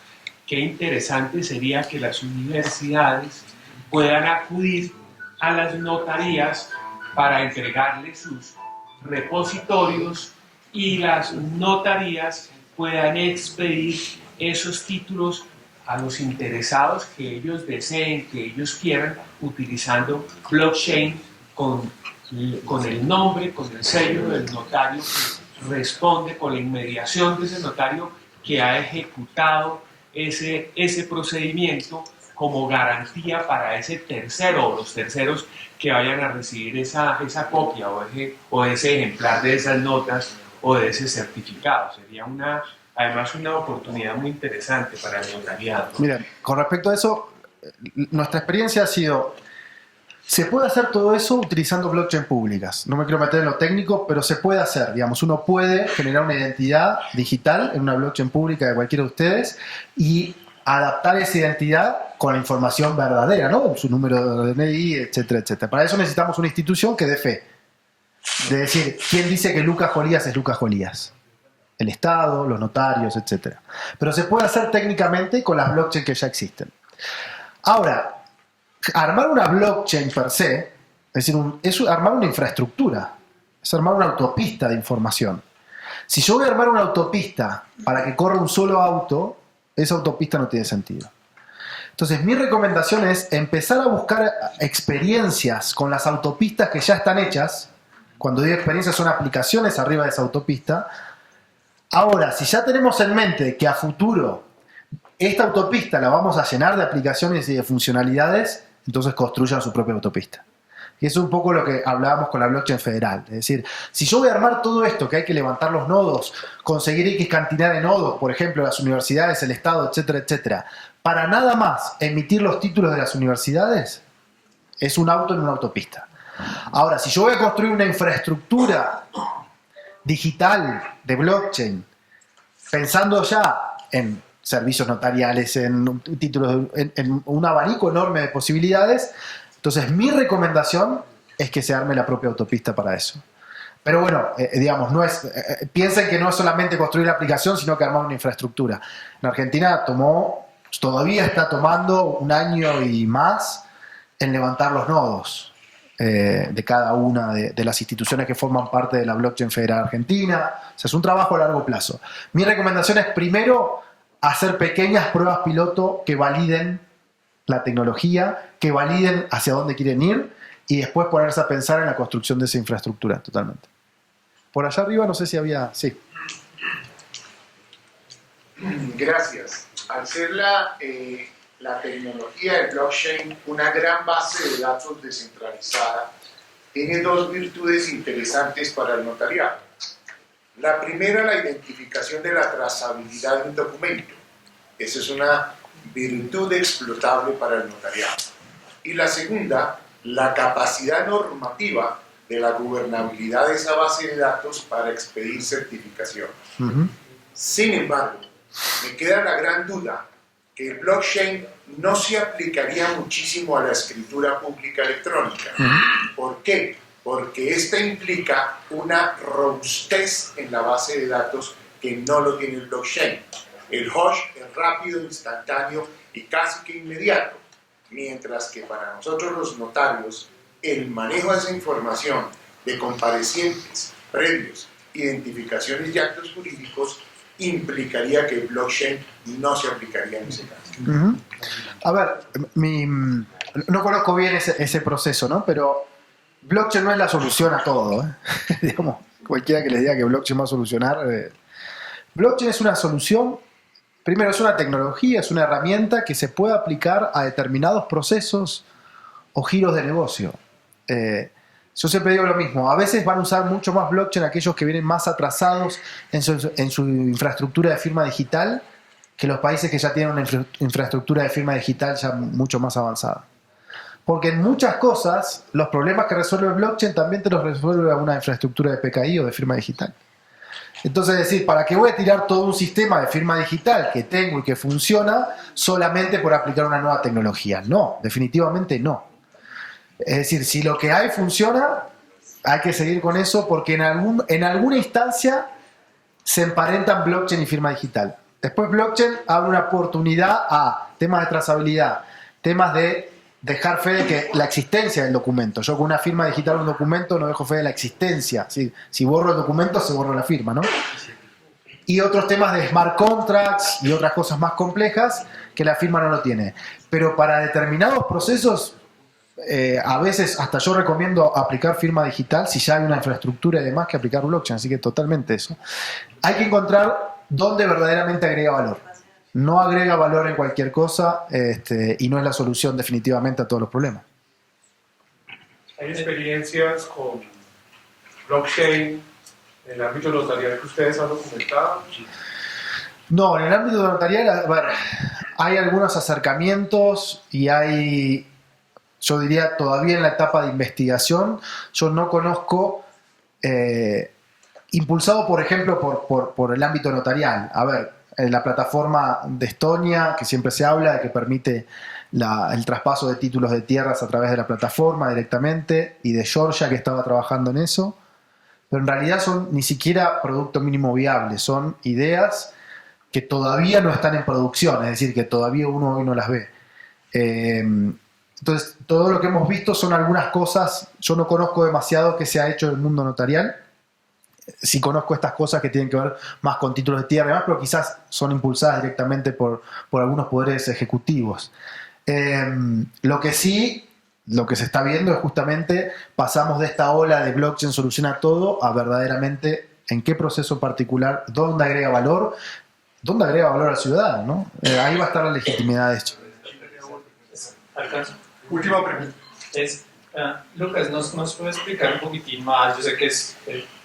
Qué interesante sería que las universidades puedan acudir a las notarías para entregarles sus repositorios y las notarías puedan expedir esos títulos a los interesados que ellos deseen, que ellos quieran, utilizando blockchain con el nombre, con el sello del notario que responde, con la inmediación de ese notario que ha ejecutado ese procedimiento como garantía para ese tercero o los terceros que vayan a recibir esa copia o ese ejemplar de esas notas o de ese certificado. Sería además una oportunidad muy interesante para el notariado. Miren, con respecto a eso, nuestra experiencia ha sido, se puede hacer todo eso utilizando blockchain públicas. No me quiero meter en lo técnico, pero se puede hacer. Digamos, uno puede generar una identidad digital en una blockchain pública de cualquiera de ustedes y adaptar esa identidad con la información verdadera, ¿no? Su número de DNI, etcétera, etcétera. Para eso necesitamos una institución que dé fe. De decir, ¿quién dice que Lucas Jolías es Lucas Jolías? El Estado, los notarios, etcétera. Pero se puede hacer técnicamente con las blockchain que ya existen. Ahora, armar una blockchain per se, es decir, es armar una infraestructura, es armar una autopista de información. Si yo voy a armar una autopista para que corra un solo auto, esa autopista no tiene sentido. Entonces, mi recomendación es empezar a buscar experiencias con las autopistas que ya están hechas. Cuando digo experiencias, son aplicaciones arriba de esa autopista. Ahora, si ya tenemos en mente que a futuro esta autopista la vamos a llenar de aplicaciones y de funcionalidades, entonces construyan su propia autopista. Y eso es un poco lo que hablábamos con la blockchain federal. Es decir, si yo voy a armar todo esto, que hay que levantar los nodos, conseguir X cantidad de nodos, por ejemplo, las universidades, el Estado, etcétera, etcétera, para nada más emitir los títulos de las universidades, es un auto en una autopista. Ahora, si yo voy a construir una infraestructura digital de blockchain, pensando ya en servicios notariales, en títulos, en un abanico enorme de posibilidades, entonces mi recomendación es que se arme la propia autopista para eso. Pero bueno, digamos, piensen que no es solamente construir la aplicación, sino que armar una infraestructura. En Argentina todavía está tomando un año y más en levantar los nodos de cada una de las instituciones que forman parte de la blockchain federal argentina. O sea, es un trabajo a largo plazo. Mi recomendación es primero hacer pequeñas pruebas piloto que validen la tecnología, que validen hacia dónde quieren ir y después ponerse a pensar en la construcción de esa infraestructura totalmente. Por allá arriba no sé si había... Sí. Gracias. Al ser la tecnología de blockchain una gran base de datos descentralizada, tiene dos virtudes interesantes para el notariado. La primera, la identificación de la trazabilidad de un documento. Esa es una virtud explotable para el notariado. Y la segunda, la capacidad normativa de la gobernabilidad de esa base de datos para expedir certificación. Sin embargo, me queda la gran duda que el blockchain no se aplicaría muchísimo a la escritura pública electrónica. ¿Por qué? Porque esta implica una robustez en la base de datos que no lo tiene el blockchain. El hash es rápido, instantáneo y casi que inmediato, mientras que para nosotros los notarios, el manejo de esa información de comparecientes, previos, identificaciones y actos jurídicos implicaría que el blockchain no se aplicaría en ese caso. A ver, no conozco bien ese proceso, ¿no? Pero blockchain no es la solución a todo, ¿eh? Digamos, cualquiera que les diga que blockchain va a solucionar. Blockchain es una solución, primero es una tecnología, es una herramienta que se puede aplicar a determinados procesos o giros de negocio. Yo siempre digo lo mismo, a veces van a usar mucho más blockchain aquellos que vienen más atrasados en su infraestructura de firma digital que los países que ya tienen una infraestructura de firma digital ya mucho más avanzada. Porque en muchas cosas, los problemas que resuelve el blockchain también te los resuelve una infraestructura de PKI o de firma digital. Entonces, es decir, ¿para qué voy a tirar todo un sistema de firma digital que tengo y que funciona solamente por aplicar una nueva tecnología? No, definitivamente no. Es decir, si lo que hay funciona, hay que seguir con eso porque en alguna instancia se emparentan blockchain y firma digital. Después blockchain abre una oportunidad a temas de trazabilidad, temas de dejar fe de que la existencia del documento. Yo con una firma digital un documento no dejo fe de la existencia. Si borro el documento, se borra la firma, ¿no? Y otros temas de smart contracts y otras cosas más complejas que la firma no lo tiene. Pero para determinados procesos, a veces hasta yo recomiendo aplicar firma digital si ya hay una infraestructura y demás que aplicar blockchain. Así que totalmente eso. Hay que encontrar dónde verdaderamente agrega valor. No agrega valor en cualquier cosa y no es la solución definitivamente a todos los problemas. ¿Hay experiencias con blockchain en el ámbito notarial que ustedes han documentado? No, en el ámbito notarial, a ver, hay algunos acercamientos y hay, yo diría, todavía en la etapa de investigación. Yo no conozco, impulsado por ejemplo por el ámbito notarial. A ver, la plataforma de Estonia, que siempre se habla de que permite el traspaso de títulos de tierras a través de la plataforma directamente, y de Georgia, que estaba trabajando en eso, pero en realidad son ni siquiera producto mínimo viable, son ideas que todavía no están en producción, es decir, que todavía uno hoy no las ve. Entonces, todo lo que hemos visto son algunas cosas. Yo no conozco demasiado que se ha hecho en el mundo notarial. Sí conozco estas cosas que tienen que ver más con títulos de tierra y demás, pero quizás son impulsadas directamente por algunos poderes ejecutivos. Lo que se está viendo es justamente pasamos de esta ola de blockchain soluciona todo a verdaderamente en qué proceso particular, dónde agrega valor al ciudadano, ¿no? Ahí va a estar la legitimidad de esto. ¿Alcanzo? Última pregunta. Lucas, ¿nos puede explicar un poquitín más? Yo sé que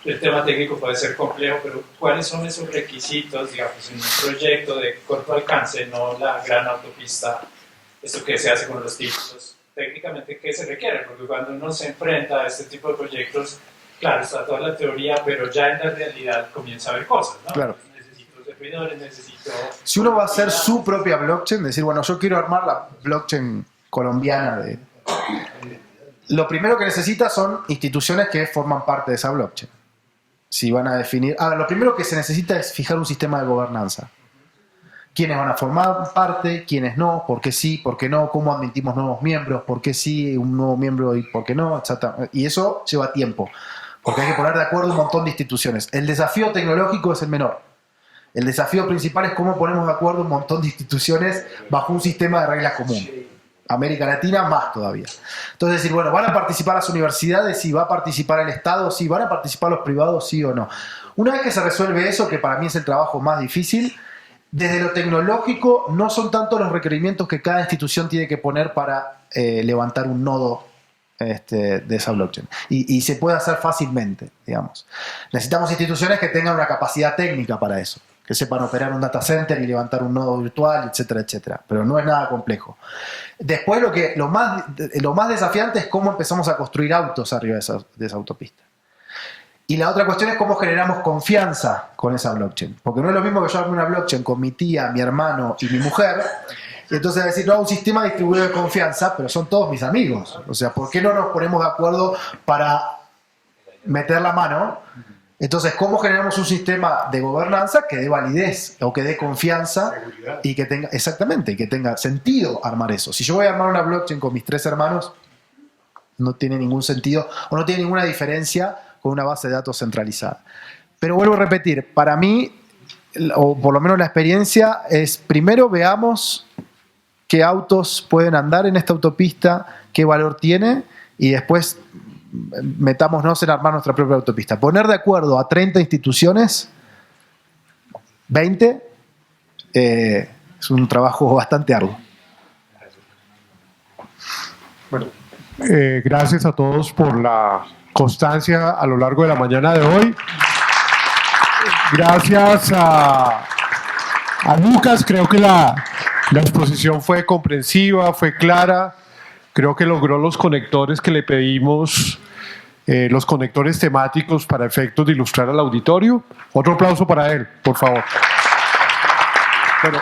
el tema técnico puede ser complejo, pero ¿cuáles son esos requisitos, digamos, en un proyecto de corto alcance, no la gran autopista, esto que se hace con los títulos? Técnicamente, ¿qué se requiere? Porque cuando uno se enfrenta a este tipo de proyectos, claro, está toda la teoría, pero ya en la realidad comienza a ver cosas, ¿no? Claro. Necesito servidores, necesito... Si uno va a hacer su propia blockchain, decir, bueno, yo quiero armar la blockchain colombiana lo primero que necesita son instituciones que forman parte de esa blockchain. Si van a definir... lo primero que se necesita es fijar un sistema de gobernanza. ¿Quiénes van a formar parte? ¿Quiénes no? ¿Por qué sí? ¿Por qué no? ¿Cómo admitimos nuevos miembros? ¿Por qué sí un nuevo miembro y por qué no? Etcétera. Y eso lleva tiempo, porque hay que poner de acuerdo un montón de instituciones. El desafío tecnológico es el menor. El desafío principal es cómo ponemos de acuerdo un montón de instituciones bajo un sistema de reglas común. América Latina más todavía. Entonces decir, bueno, ¿van a participar las universidades? Sí. ¿Va a participar el Estado? Sí. ¿Van a participar los privados? Sí o no. Una vez que se resuelve eso, que para mí es el trabajo más difícil, desde lo tecnológico no son tanto los requerimientos que cada institución tiene que poner para levantar un nodo de esa blockchain. Y se puede hacer fácilmente, digamos. Necesitamos instituciones que tengan una capacidad técnica para eso, que sepan operar un data center y levantar un nodo virtual, etcétera, etcétera. Pero no es nada complejo. Después lo más desafiante es cómo empezamos a construir autos arriba de esa autopista. Y la otra cuestión es cómo generamos confianza con esa blockchain. Porque no es lo mismo que yo arme una blockchain con mi tía, mi hermano y mi mujer, y entonces decir, no, un sistema distribuido de confianza, pero son todos mis amigos. O sea, ¿por qué no nos ponemos de acuerdo para meter la mano? Entonces, ¿cómo generamos un sistema de gobernanza que dé validez o que dé confianza y que tenga, exactamente, y que tenga sentido armar eso? Si yo voy a armar una blockchain con mis 3 hermanos, no tiene ningún sentido o no tiene ninguna diferencia con una base de datos centralizada. Pero vuelvo a repetir, para mí, o por lo menos la experiencia, es primero veamos qué autos pueden andar en esta autopista, qué valor tiene, y después metámonos en armar nuestra propia autopista. Poner de acuerdo a 30 instituciones, 20, es un trabajo bastante arduo. Bueno, gracias a todos por la constancia a lo largo de la mañana de hoy. Gracias a Lucas, creo que la exposición fue comprensiva, fue clara, creo que logró los conectores que le pedimos, los conectores temáticos para efectos de ilustrar al auditorio. Otro aplauso para él, por favor. Bueno.